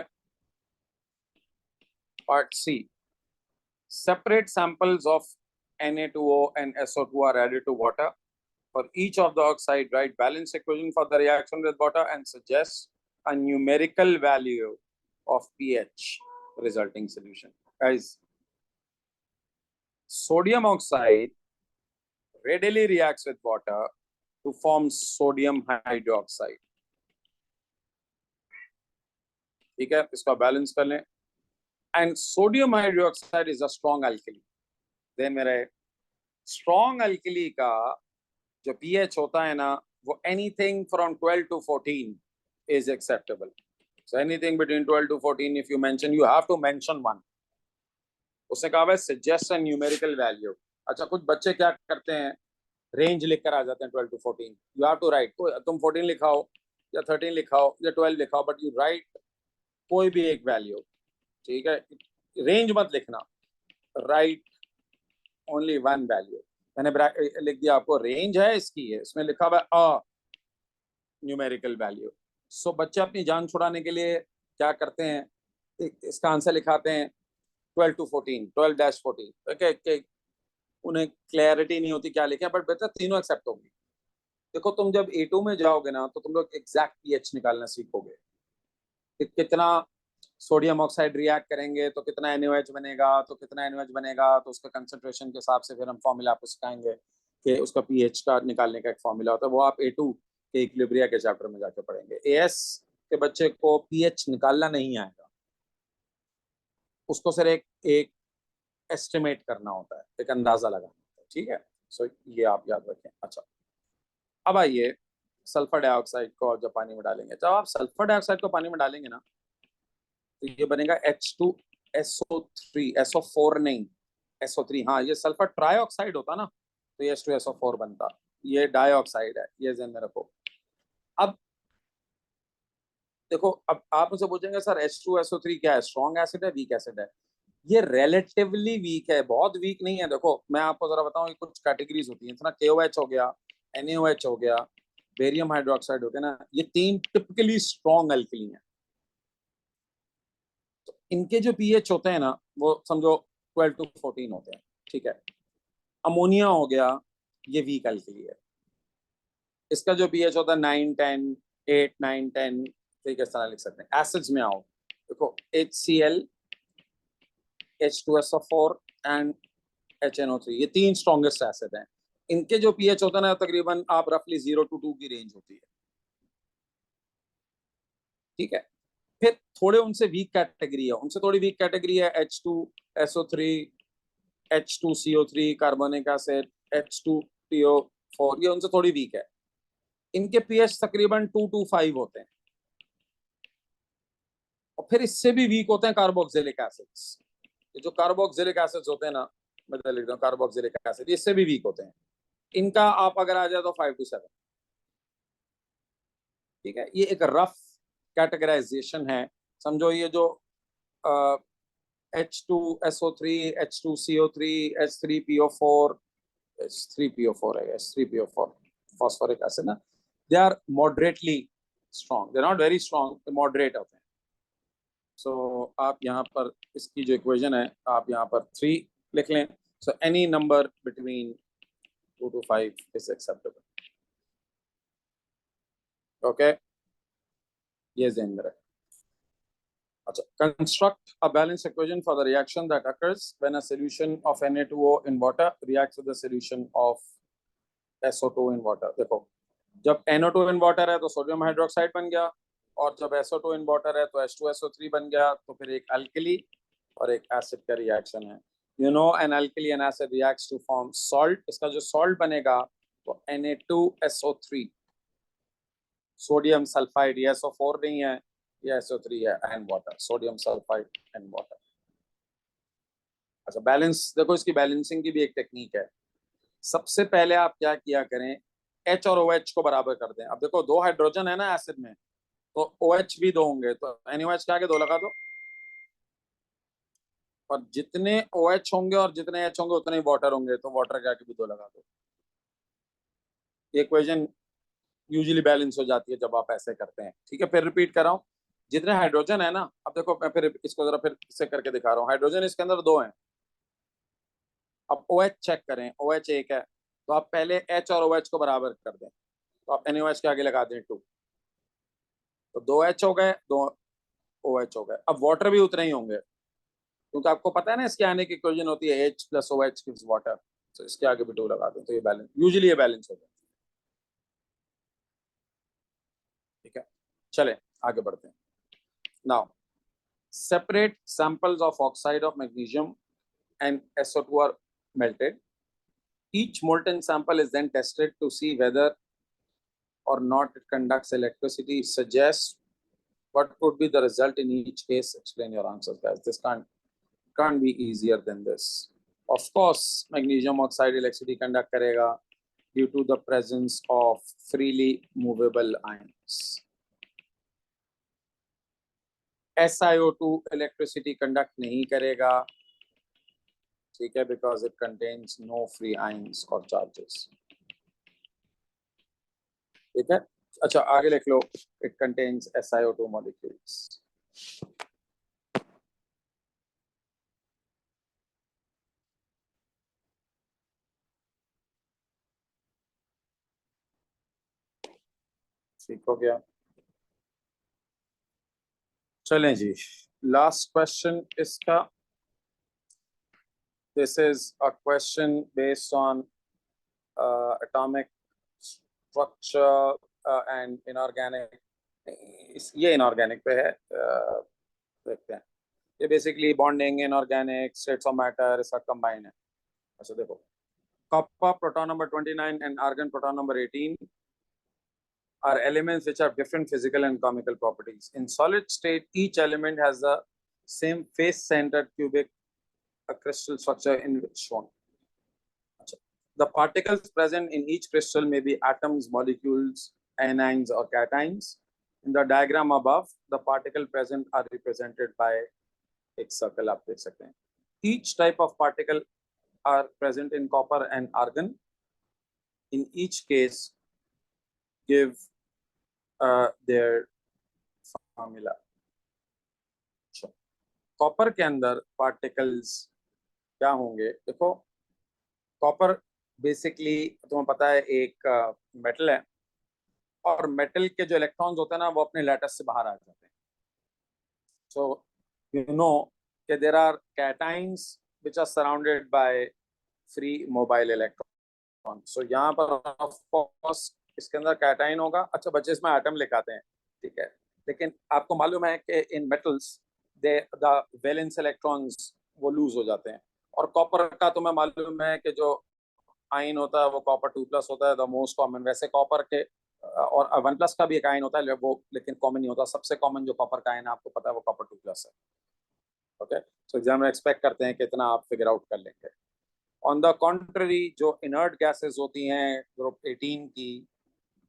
part C, separate samples of Na2O and SO2 are added to water. For each of the oxide, write balance equation for the reaction with water and suggest a numerical value of pH resulting solution. Guys, sodium oxide readily reacts with water to form sodium hydroxide। ठीक है, इसका balance कर लें। And sodium hydroxide is a strong alkali. Then मेरे strong alkali का जो pH होता है ना, वो anything from 12 to 14 is acceptable. So anything between 12 to 14 if you mention, you have to mention one. उसने कहा है सजेस्ट अ न्यूमेरिकल वैल्यू। अच्छा, कुछ बच्चे क्या करते हैं, रेंज लिख कर आ जाते हैं 12 to 14। You have to write, तुम 14 लिखाओ या 13 लिखाओ या 12 लिखाओ, बट यू राइट कोई भी एक वैल्यू। ठीक है, रेंज मत लिखना, राइट ओनली वन वैल्यू। मैंने लिख दिया आपको रेंज है इसकी है, इसमें लिखा हुआ है न्यूमेरिकल वैल्यू। सो बच्चे अपनी जान छुड़ाने के लिए क्या करते हैं, इसका आंसर लिखाते हैं 12 to 14, 12-14। ओके, उन्हें क्लैरिटी नहीं होती क्या लिखे, बट बेटा तीनों एक्सेप्ट होंगी। देखो तुम जब A2 में जाओगे ना तो तुम लोग एग्जैक्ट पीएच निकालना सीखोगे, कितना सोडियम ऑक्साइड रिएक्ट करेंगे तो कितना NaOH बनेगा, तो कितना NaOH बनेगा तो उसका कंसंट्रेशन के हिसाब से फिर हम फॉर्मूला आपको सिखाएंगे कि उसका पीएच का निकालने का एक फॉर्मूला होता है, वो आप A2 के इक्विलिब्रिया के चैप्टर में जाके पढ़ेंगे। AS के बच्चे को पीएच निकालना नहीं आएगा, उसको सिर्फ एक एक एस्टिमेट करना होता है, एक अंदाजा लगाना होता है, ठीक है। सो ये आप याद रखें। अच्छा, अब आइए सल्फर डाइऑक्साइड को जब पानी में डालेंगे, जब आप सल्फर डाइऑक्साइड को पानी में डालेंगे ना, तो ये बनेगा H2SO3, SO4 नहीं, SO3। हाँ, ये सल्फर ट्राइऑक्साइड होता ना, तो ये H2SO4 बनता। ये डाइऑक्साइड है, ये ध्यान में रखो। अब देखो, अब आप मुझसे पूछेंगे सर H2SO3 क्या है, स्ट्रॉन्ग एसिड है, वीक एसिड है? ये रिलेटिवली वीक है, बहुत वीक नहीं है। देखो मैं आपको जरा बताऊं, कुछ कैटेगरीज होती है, इतना KOH हो गया, NaOH हो गया, बेरियम हाइड्रोक्साइड हो गया ना, ये तीन टिपिकली स्ट्रॉन्ग अल्कली हैं। तो इनके जो पीएच होते हैं ना, वो समझो 12 to 14 होते हैं, ठीक है। अमोनिया हो गया, ये वीक अल्कली है, इसका जो पीएच होता है 9 10, 8 9 10, ठीक है, इस तरह लिख सकते हैं। एसिड्स में आओ, देखो HCl, H2SO4 एंड HNO3, ये तीन स्ट्रॉन्गेस्ट एसिड हैं। इनके जो पीएच होता है ना, तकरीबन आप रफली 0 to 2 की रेंज होती है, ठीक है। फिर थोड़े उनसे वीक कैटेगरी है, उनसे थोड़ी वीक कैटेगरी है H2SO3, H2CO3 carbonic acid, H2PO4, ये उनसे थोड़ी वीक है। इनके पीएच तकरीबन 2 to 5 होते हैं। और फिर इससे भी वीक होते हैं कार्बोक्सिलिक एसिड्स। ये जो कार्बोक्सिलिक एसिड्स होते हैं ना, मैं लिख रहा हूँ कार्बोक्सिलिक एसिड, इससे भी वीक होते हैं। इनका आप अगर आ जाए तो 5 to 7, ठीक है। ये एक रफ कैटेगराइजेशन है, समझो। ये जो H2SO3, H2CO3, H3PO4, H3PO4 है, H3PO4 फॉस्फोरिक एसिड ना, they are moderately strong, they are not very strong, moderate होते हैं। सो आप यहाँ पर इसकी जो इक्वेशन है, आप यहाँ पर 3 लिख लें। So any number between 2 to 5 is acceptable, okay. ये ध्यान में रखें। अच्छा, construct a balanced equation for the reaction that occurs when a solution of Na2O in water reacts with the solution of SO2 in water। देखो, जब NO2 in water है तो sodium hydroxide बन गया, और जब SO2 in water है तो H2SO3 बन गया। तो फिर एक अल्कली और एक एसिड का रिएक्शन है। You know, an alkali and acid reacts to form salt. इसका जो सॉल्ट बनेगा वो Na2SO3, सोडियम सल्फाइड। ये SO4 नहीं है, ये SO3 है, and water, sodium sulphide and water. अच्छा, बैलेंस देखो, इसकी बैलेंसिंग की भी एक टेक्निक है। सबसे पहले आप क्या किया करें, H और OH को बराबर कर दें। अब देखो, 2 हाइड्रोजन है ना एसिड में, तो OH भी 2 होंगे, तो NaOH के आगे 2 लगा दो। और जितने OH होंगे और जितने H होंगे उतने ही वाटर होंगे, तो वाटर के आगे भी 2 लगा दो। ये इक्वेशन यूजुअली बैलेंस हो जाती है जब आप ऐसे करते हैं, ठीक है। फिर रिपीट कर रहा हूँ, जितने हाइड्रोजन है ना, अब देखो मैं फिर इसको जरा फिर से करके दिखा रहा हूँ। हाइड्रोजन इसके अंदर 2 हैं। अब OH चेक करें, OH 1 है, तो आप पहले H और OH को बराबर कर दें, तो आप NaOH के आगे लगा दें 2, तो 2H हो गए, 2OH हो गए। अब वाटर भी उतने ही होंगे, क्योंकि आपको पता है ना इसके आने की इक्वेशन होती है H + OH गिव्स वाटर, तो इसके आगे भी 2 लगा दें, तो ये बैलेंस, यूजुअली ये बैलेंस हो जाए, ठीक है। चले आगे बढ़ते हैं। Now separate samples of oxide of magnesium and SO2 are melted. Each molten sample is then tested to see whether or not it conducts electricity. Suggest what could be the result in each case. Explain your answers, guys. This can't be easier than this. Of course, magnesium oxide electricity conduct karega due to the presence of freely movable ions. SiO2 electricity conduct नहीं करेगा, ठीक है, because it contains no free ions or charges, ठीक है। अच्छा, आगे लिख लो, it contains SiO2 molecules। ठीक हो गया। चलें जी, लास्ट क्वेश्चन इसका। This is a question based on atomic structure and inorganic। ये इनऑर्गेनिक पे है, देखते हैं। ये basically bonding, inorganic, states of matter, इसका कंबाइन है। अच्छा देखो, copper proton number 29 and argon proton number 18 are elements which have different physical and chemical properties. In solid state, each element has the same face-centered cubic crystal structure in which shown. The particles present in each crystal may be atoms, molecules, anions, or cations. In the diagram above, the particle present are represented by a circle. आप देख सकते हैं. Each type of particle are present in copper and argon. In each case, give their formula. Copper के अंदर particles क्या होंगे? देखो, copper basically तुम्हें पता है एक मेटल है, और मेटल के जो इलेक्ट्रॉन्स होते हैं ना, वो अपने लैटिस से बाहर आ जाते हैं. सो यू नो कि there are cations which are surrounded by free mobile electron. So यहाँ पर ऑफ कोर्स इसके अंदर कैटाइन होगा. अच्छा बच्चे इसमें एटम लिखाते हैं, ठीक है, लेकिन आपको मालूम है कि इन मेटल्स द वैलेंस इलेक्ट्रॉन्स वो लूज हो जाते हैं. और कॉपर का तुम्हें मालूम है कि जो आयन होता है वो कॉपर 2+ होता है, द मोस्ट कॉमन. वैसे कॉपर के और 1+ का भी एक आयन होता है वो, लेकिन कॉमन नहीं होता. सबसे कॉमन जो कॉपर का आयन है आपको पता है वो कॉपर 2+ है. ओके, सो एग्जाम में एक्सपेक्ट करते हैं कि इतना आप फिगर आउट कर लेंगे. ऑन द कॉन्ट्ररी, जो इनर्ट गैसेस होती हैं ग्रुप 18 की,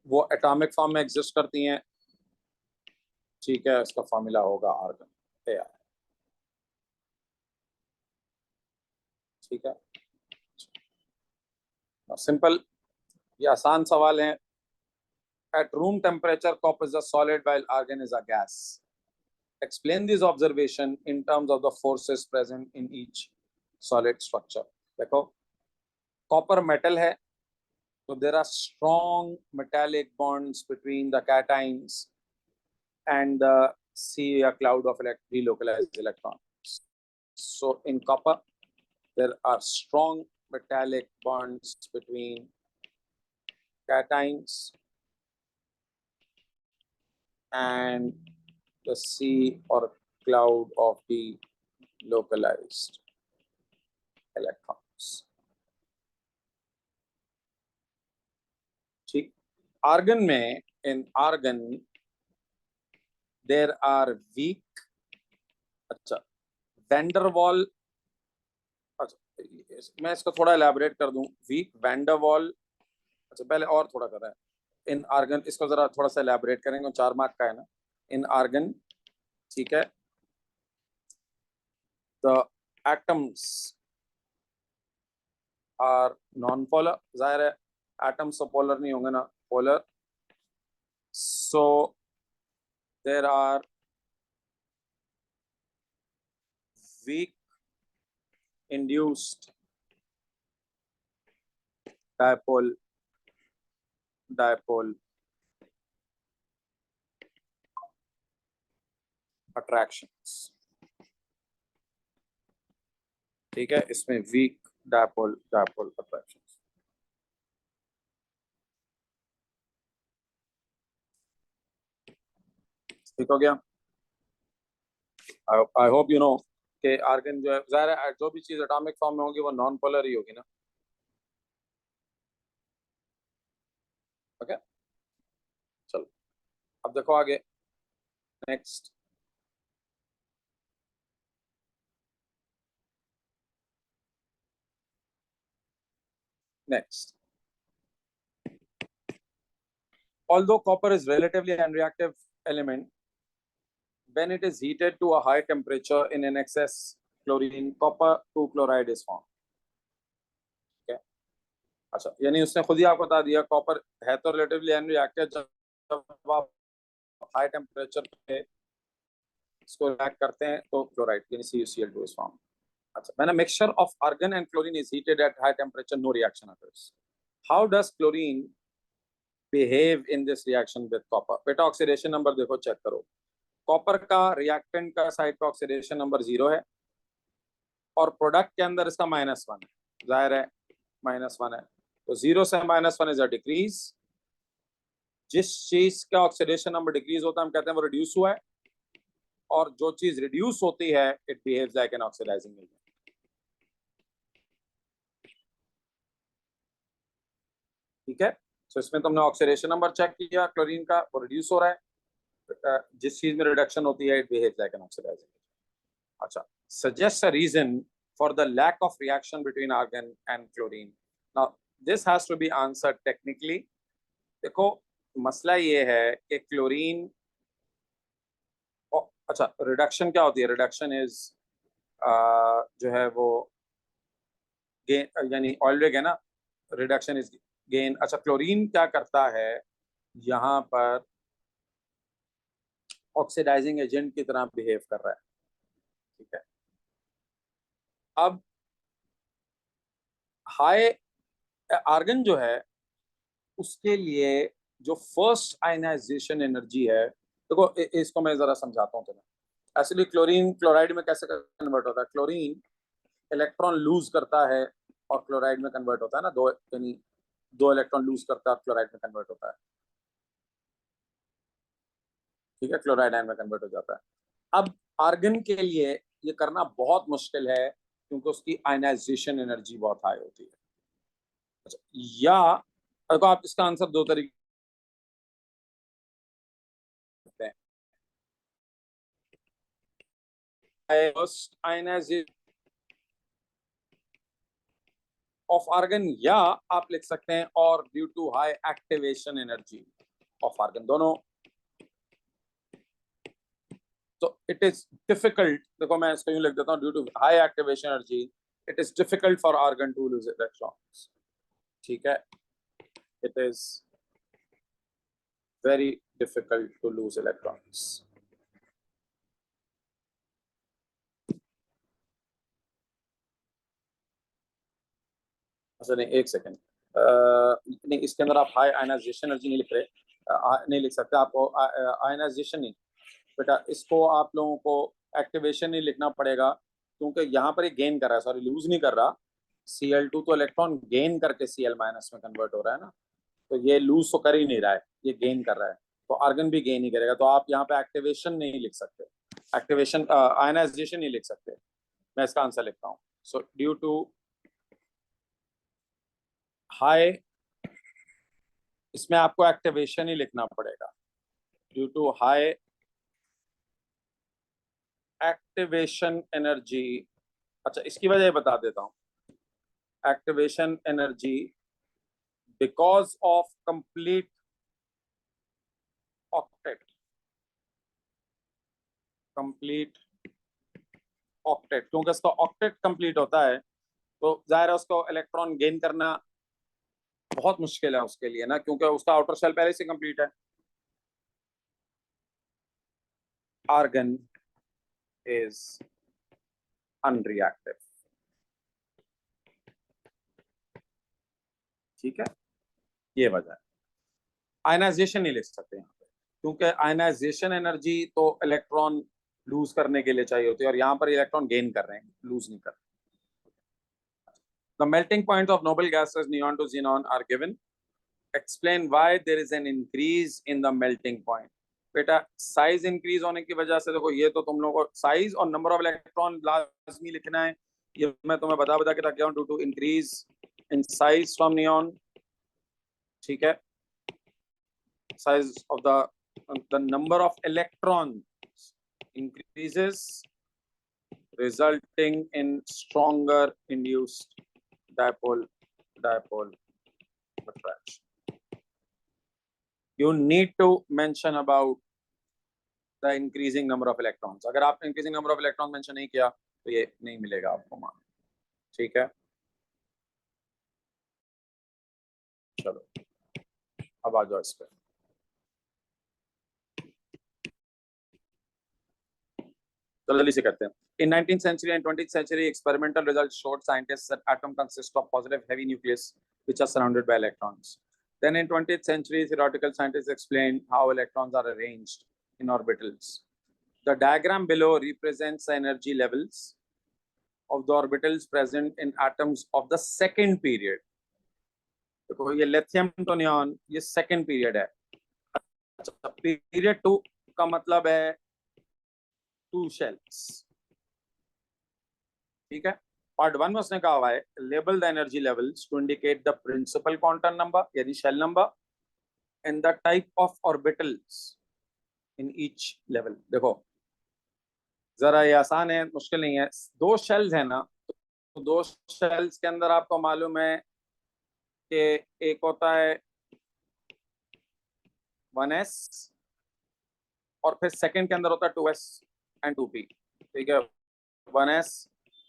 वो एटॉमिक फॉर्म में एग्जिस्ट करती हैं. ठीक है, इसका फॉर्मूला होगा आर्गन. ठीक है, सिंपल, ये आसान सवाल है. At room temperature, copper is a solid while argon is a gas. Explain this observation in terms of the forces present in each solid structure. देखो, copper metal है, so there are strong metallic bonds between the cations and the C, a cloud of delocalized electrons. So in copper, there are strong metallic bonds between cations and the sea or cloud of the localized electrons. ठीक, argon में, in argon there are weak, अच्छा, van der Waal, अच्छा मैं इसको थोड़ा elaborate कर दूं. weak van der Waal, अच्छा पहले और थोड़ा कर रहा है. इन आर्गन, इसको जरा थोड़ा सा एलैबोरेट करेंगे, 4 मार्क का है ना. इन आर्गन, ठीक है, the atoms are non polar. जाहिर है एटम्स तो पोलर नहीं होंगे ना, polar. So there are weak induced dipole attractions. ठीक है, इसमें वीक डायपोल अट्रैक्शंस. ठीक हो गया. आई होप यू नो कि आर्गन जो है, ज़ाहिर है जो भी चीज एटॉमिक फॉर्म में होगी वो नॉन पोलर ही होगी ना. ओके, चलो अब देखो आगे. Next, although copper is relatively unreactive element, when it is heated to a high temperature in an excess chlorine, copper 2 chloride is formed. Okay, अच्छा, यानी उसने खुद ही आपको बता दिया कॉपर है तो रिलेटिवली अनरिएक्टिव. जब आप हाई टेम्परेचर पे इसको रिएक्ट करते हैं तो क्लोराइड यानी CuCl2 is formed. अच्छा, when a mixture of argon and chlorine is heated at high temperature, no reaction occurs. How does chlorine behave in this reaction with copper? बेटा oxidation number देखो, check करो. Copper का reactant का side पे oxidation number 0 है, और product के अंदर इसका -1 है. जाहिर है -1 है, तो 0 से -1 इज अ डिक्रीज. जिस चीज का ऑक्सीडेशन नंबर डिक्रीज होता है हम कहते हैं वो रिड्यूस हुआ है. और जो चीज रिड्यूस होती है it behaves like an oxidising agent. ठीक है, तो इसमें तुमने ऑक्सीडेशन नंबर चेक किया क्लोरीन का, वो रिड्यूस हो रहा है, जिस चीज में रिडक्शन होती है it behaves like an oxidising agent. अच्छा, suggest a reason for the lack of reaction between argon and chlorine. Now this has to be answered technically. देखो मसला ये है कि क्लोरीन, अच्छा रिडक्शन क्या होती है, रिडक्शन इज जो है वो गेन, यानी ऑलरेडी है ना, रिडक्शन इज गेन। अच्छा, क्लोरीन क्या करता है, यहाँ पर ऑक्सीडाइजिंग एजेंट की तरह बिहेव कर रहा है। ठीक है, अब हाई आर्गन जो है उसके लिए जो फर्स्ट आयनाइजेशन एनर्जी है, देखो इसको मैं जरा समझाता हूँ तुम्हें। एक्चुअली क्लोरीन क्लोराइड में कैसे कन्वर्ट होता है, क्लोरीन इलेक्ट्रॉन लूज करता है और क्लोराइड में कन्वर्ट होता है ना, दो यानी दो इलेक्ट्रॉन लूज करता है और क्लोराइड में कन्वर्ट होता है। ठीक है, क्लोराइड आयन में कन्वर्ट हो जाता है। अब आर्गन के लिए ये करना बहुत मुश्किल है क्योंकि उसकी आयनाइजेशन एनर्जी बहुत हाई होती है। अच्छा, या देखो आप इसका आंसर दो तरीके हैं, फर्स्ट आयनाइजेशन ऑफ आर्गन, या आप लिख सकते हैं और due to high activation energy of argon, दोनों। तो इट इज डिफिकल्ट, देखो मैं इसको यूं लिख देता हूँ, due to high activation energy it is difficult for argon to lose electrons. ठीक है, it is very difficult to lose electrons. अच्छा नहीं, एक सेकेंड, नहीं इसके अंदर आप हाई आयनाइजेशन एनर्जी नहीं लिख रहे, नहीं लिख सकते आपको आयनाइजेशन नहीं बेटा, इसको आप लोगों को एक्टिवेशन नहीं लिखना पड़ेगा क्योंकि यहाँ पर ये गेन कर रहा है, सॉरी लूज नहीं कर रहा। Cl2 तो इलेक्ट्रॉन गेन करके Cl- में कन्वर्ट हो रहा है ना, तो ये लूज तो कर ही नहीं रहा है, ये गेन कर रहा है, तो आर्गन भी गेन ही करेगा। तो आप यहाँ पे एक्टिवेशन नहीं लिख सकते, एक्टिवेशन आयनाइजेशन नहीं लिख सकते। मैं इसका आंसर लिखता हूँ, सो ड्यू टू हाई, इसमें आपको एक्टिवेशन ही लिखना पड़ेगा, due to high activation energy. अच्छा इसकी वजह बता देता हूँ, activation energy because of complete octet, complete octet, क्योंकि इसका ऑक्टेट कंप्लीट होता है तो जाहिर है उसको इलेक्ट्रॉन गेन करना बहुत मुश्किल है उसके लिए ना, क्योंकि उसका आउटर शेल पहले से कंप्लीट है। Argon is unreactive. ठीक है, ये वजह है, आयनाइजेशन नहीं लिख सकते यहाँ पे क्योंकि आयनाइजेशन एनर्जी तो इलेक्ट्रॉन लूज करने के लिए चाहिए होती है और यहाँ पर इलेक्ट्रॉन गेन कर रहे हैं, लूज नहीं कर रहे। The melting point of noble gases neon to xenon are given. Explain why there is an increase in the melting point. बेटा साइज इंक्रीज होने की वजह से, देखो ये तो तुम लोगों को साइज और नंबर ऑफ इलेक्ट्रॉन लाजमी लिखना है, ये मैं तुम्हें बता के रख गया हूँ, due to increase in size from neon. ठीक है, size of the number of electrons increases resulting in stronger induced dipole attraction. You need to mention about the increasing number of electrons. अगर आपने increasing number of electrons mention नहीं किया तो ये नहीं मिलेगा आपको मान। ठीक है, चलो अब आ जाओ इस पे। तो जल्दी से करते हैं। In 19th century and 20th century, experimental results showed scientists that atom consists of positive heavy nucleus which are surrounded by electrons. Then in 20th century, theoretical scientists explained how electrons are arranged in orbitals. The diagram below represents the energy levels of the orbitals present in atoms of the second period. देखो ये lithium तो neon ये second period है। अच्छा, period 2 का मतलब है 2 shells. ठीक है, पार्ट 1 में उसने कहा हुआ है label the energy levels to indicate the principal quantum number यानी shell number and the type of orbitals in each level. देखो जरा ये आसान है, मुश्किल नहीं है। 2 शेल्स है ना, तो 2 शेल्स के अंदर आपको मालूम है कि एक होता है 1s और फिर सेकंड के अंदर होता है 2s एंड 2p। ठीक है, 1s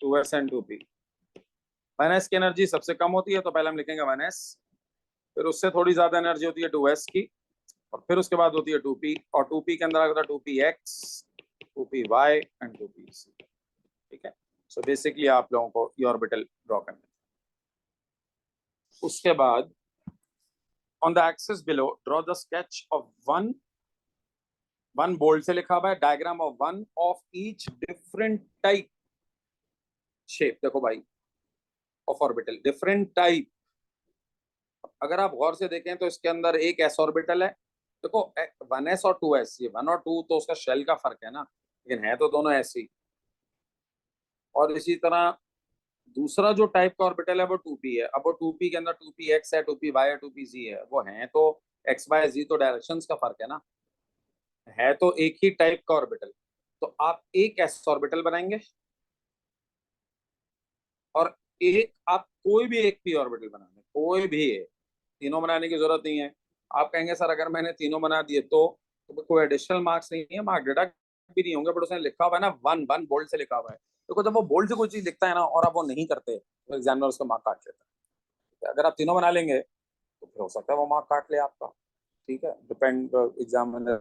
2s and 2p। 1s की एनर्जी सबसे कम होती है तो पहले हम लिखेंगे 1s, फिर उससे थोड़ी ज्यादा एनर्जी होती है 2s की, और फिर उसके बाद होती है 2p, और 2p के अंदर आता है 2px 2py एंड 2pc। ठीक है, सो बेसिकली आप लोगों को ये ऑर्बिटल ड्रॉ करना है। उसके बाद on the axis below draw the sketch of one bold से लिखा हुआ है diagram of one of each different type shape. देखो भाई ऑफ ऑर्बिटल डिफरेंट टाइप, अगर आप गौर से देखें तो इसके अंदर एक एस ऑर्बिटल है। देखो 1s और 2s, ये 1 और 2 तो उसका शेल का फर्क है ना, लेकिन है तो दोनों ऐसी। और इसी तरह दूसरा जो टाइप का ऑर्बिटल है वो 2p है। अब वो 2p के अंदर 2px है, 2py है, 2pz है, वो है तो x y z तो डायरेक्शंस का फर्क है ना, है तो एक ही टाइप का ऑर्बिटल। तो आप एक एस ऑर्बिटल बनाएंगे और एक आप कोई भी एक पी ऑर्बिटल बना दें, कोई भी है, तीनों बनाने की जरूरत नहीं है। आप कहेंगे सर अगर मैंने तीनों बना दिए तो कोई एडिशनल मार्क्स नहीं है, मार्क डेटा भी नहीं होंगे, बट उसने लिखा हुआ है ना वन वन बोल्ड से लिखा हुआ है। देखो जब वो बोल्ड से कोई चीज लिखता है ना और आप वो नहीं करते तो एग्जामिनर उसका मार्क काट लेता है। अगर आप तीनों बना लेंगे तो फिर हो सकता है वो मार्क काट ले आपका। ठीक है, डिपेंड एग्जामिनर।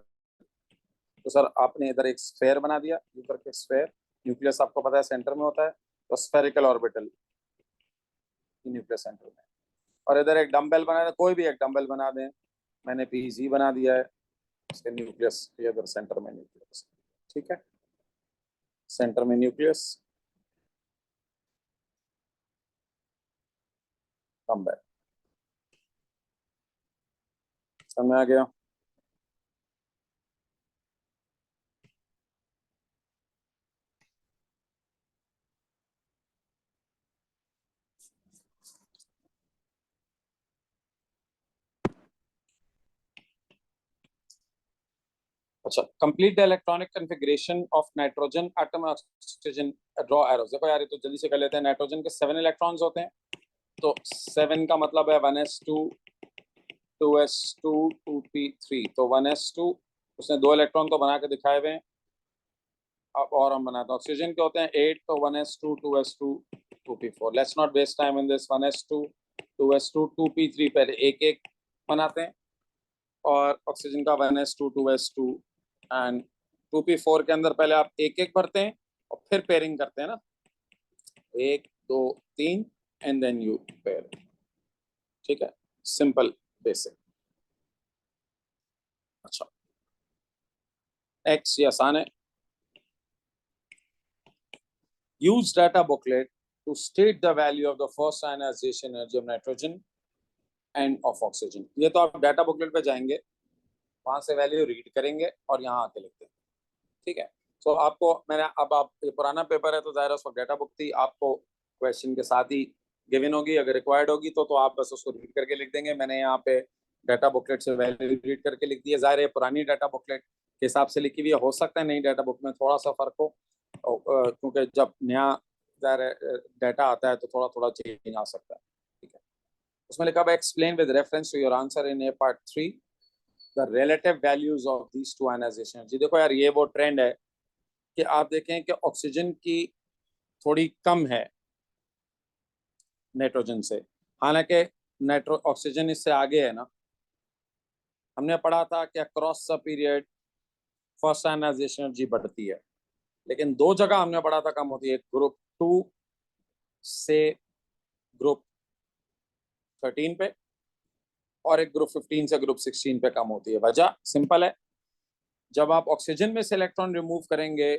तो सर आपने इधर एक स्फेयर बना दिया, ऊपर के स्फेयर, न्यूक्लियस आपको पता है सेंटर में होता है, तो स्फेरिकल ऑर्बिटल न्यूक्लियस सेंटर में। और इधर एक डंबल बना दें, कोई भी एक डंबल बना दें, मैंने पीजी बना दिया है, इसके न्यूक्लियस इधर सेंटर में न्यूक्लियस। ठीक है, सेंटर में न्यूक्लियस डंबल। समझ आ गया? अच्छा, complete the electronic configuration of nitrogen atom oxygen draw arrows. देखो यार ये तो जल्दी से कर लेते हैं। नाइट्रोजन के 7 इलेक्ट्रॉन्स होते हैं, तो 7 का मतलब है 1s2 2s2 2p3, तो 1s2 उसने 2 इलेक्ट्रॉन तो बना के दिखाए हुए हैं। अब और हम बनाते हैं। ऑक्सीजन के होते हैं 8, तो 1s2 2s2 2p4। Let's not waste time in this. 1s2 2s2 2p3 पहले एक एक बनाते हैं, और ऑक्सीजन का 1s2 2s2 एंड 2p4 के अंदर पहले आप एक एक भरते हैं और फिर पेयरिंग करते हैं ना, 1 2 3 एंड देन यू पेयर। ठीक है, सिंपल बेसिक। अच्छा, एक्स ये आसान है। Use data booklet to state the value of the first ionisation energy of nitrogen and of oxygen. ये तो आप डाटा बुकलेट पे जाएंगे, वहां से वैल्यू रीड करेंगे और यहाँ आके लिखते हैं। ठीक है, तो आपको मैंने अब आप ये पुराना पेपर है तो ज़ाहिर उस वक्त डाटा बुक थी, आपको क्वेश्चन के साथ ही गिवन होगी, अगर रिक्वायर्ड होगी तो आप बस उसको रीड करके लिख देंगे। मैंने यहाँ पे डाटा बुकलेट से वैल्यू रीड करके लिख दी है। ज़ाहिर है पुरानी डाटा बुकलेट के हिसाब से लिखी हुई है, हो सकता है नई डाटा बुक में थोड़ा सा फर्क हो, क्योंकि जब नया ज़ाहिर डाटा आता है तो थोड़ा थोड़ा चेंज आ सकता है। ठीक है, उसमें लिखा हुआ explain with reference to your answer in A part 3 the relative values of these two ionization. जी देखो यार ये वो ट्रेंड है कि आप देखें कि ऑक्सीजन की थोड़ी कम है नाइट्रोजन से, हालांकि नाइट्रो ऑक्सीजन इससे आगे है ना। हमने पढ़ा था कि across the period first ionisation energy बढ़ती है, लेकिन 2 जगह हमने पढ़ा था कम होती है, ग्रुप 2 से ग्रुप 13 पे, और एक ग्रुप 15 से ग्रुप 16 पे कम होती है। वजह सिंपल है, जब आप ऑक्सीजन में से इलेक्ट्रॉन रिमूव करेंगे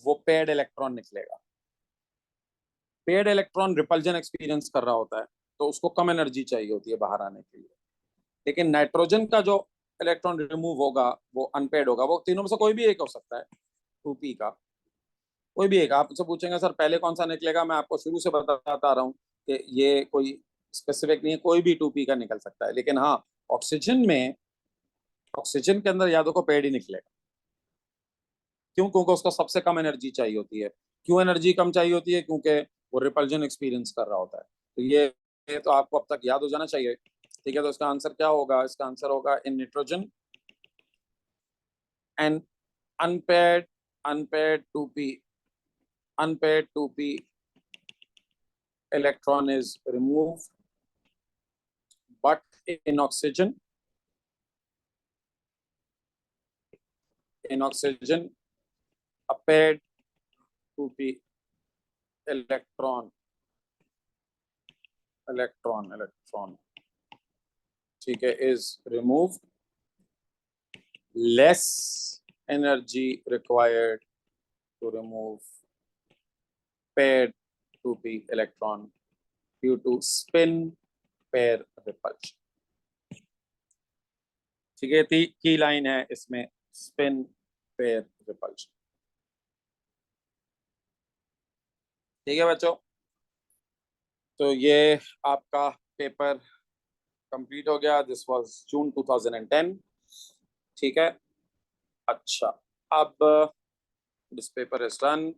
वो पेड इलेक्ट्रॉन निकलेगा। पेड इलेक्ट्रॉन रिपल्जन एक्सपीरियंस कर रहा होता है, तो उसको कम एनर्जी चाहिए होती है बाहर आने के लिए। लेकिन नाइट्रोजन का जो इलेक्ट्रॉन रिमूव होगा वो अनपेड होगा, वो तीनों में से कोई भी एक हो सकता है 2p का, कोई भी एक आपसे पूछेंगे सर पहले कौन सा निकलेगा, मैं आपको शुरू से बताता आ रहा हूँ कि ये कोई स्पेसिफिक नहीं है, कोई भी 2p का निकल सकता है, लेकिन हाँ ऑक्सीजन में, ऑक्सीजन के अंदर यादों को पेड़ ही निकलेगा। क्यों? क्योंकि उसको सबसे कम एनर्जी चाहिए होती है। क्यों एनर्जी कम चाहिए होती है? क्योंकि वो रिपल्जन एक्सपीरियंस कर रहा होता है। तो ये तो आपको अब तक याद हो जाना चाहिए। ठीक है, तो इसका आंसर क्या होगा? इसका आंसर होगा in nitrogen and unpaired unpaired 2p unpaired 2p electron is removed, but in oxygen a paired 2p electron ठीक है is removed, less energy required to remove paired 2p electron due to spin pair repulsion। ठीक है, की line है इसमें spin pair repulsion. ठीक है बच्चों, तो ये आपका पेपर कंप्लीट हो गया। दिस वाज जून 2010। ठीक है, अच्छा अब दिस पेपर इज डन।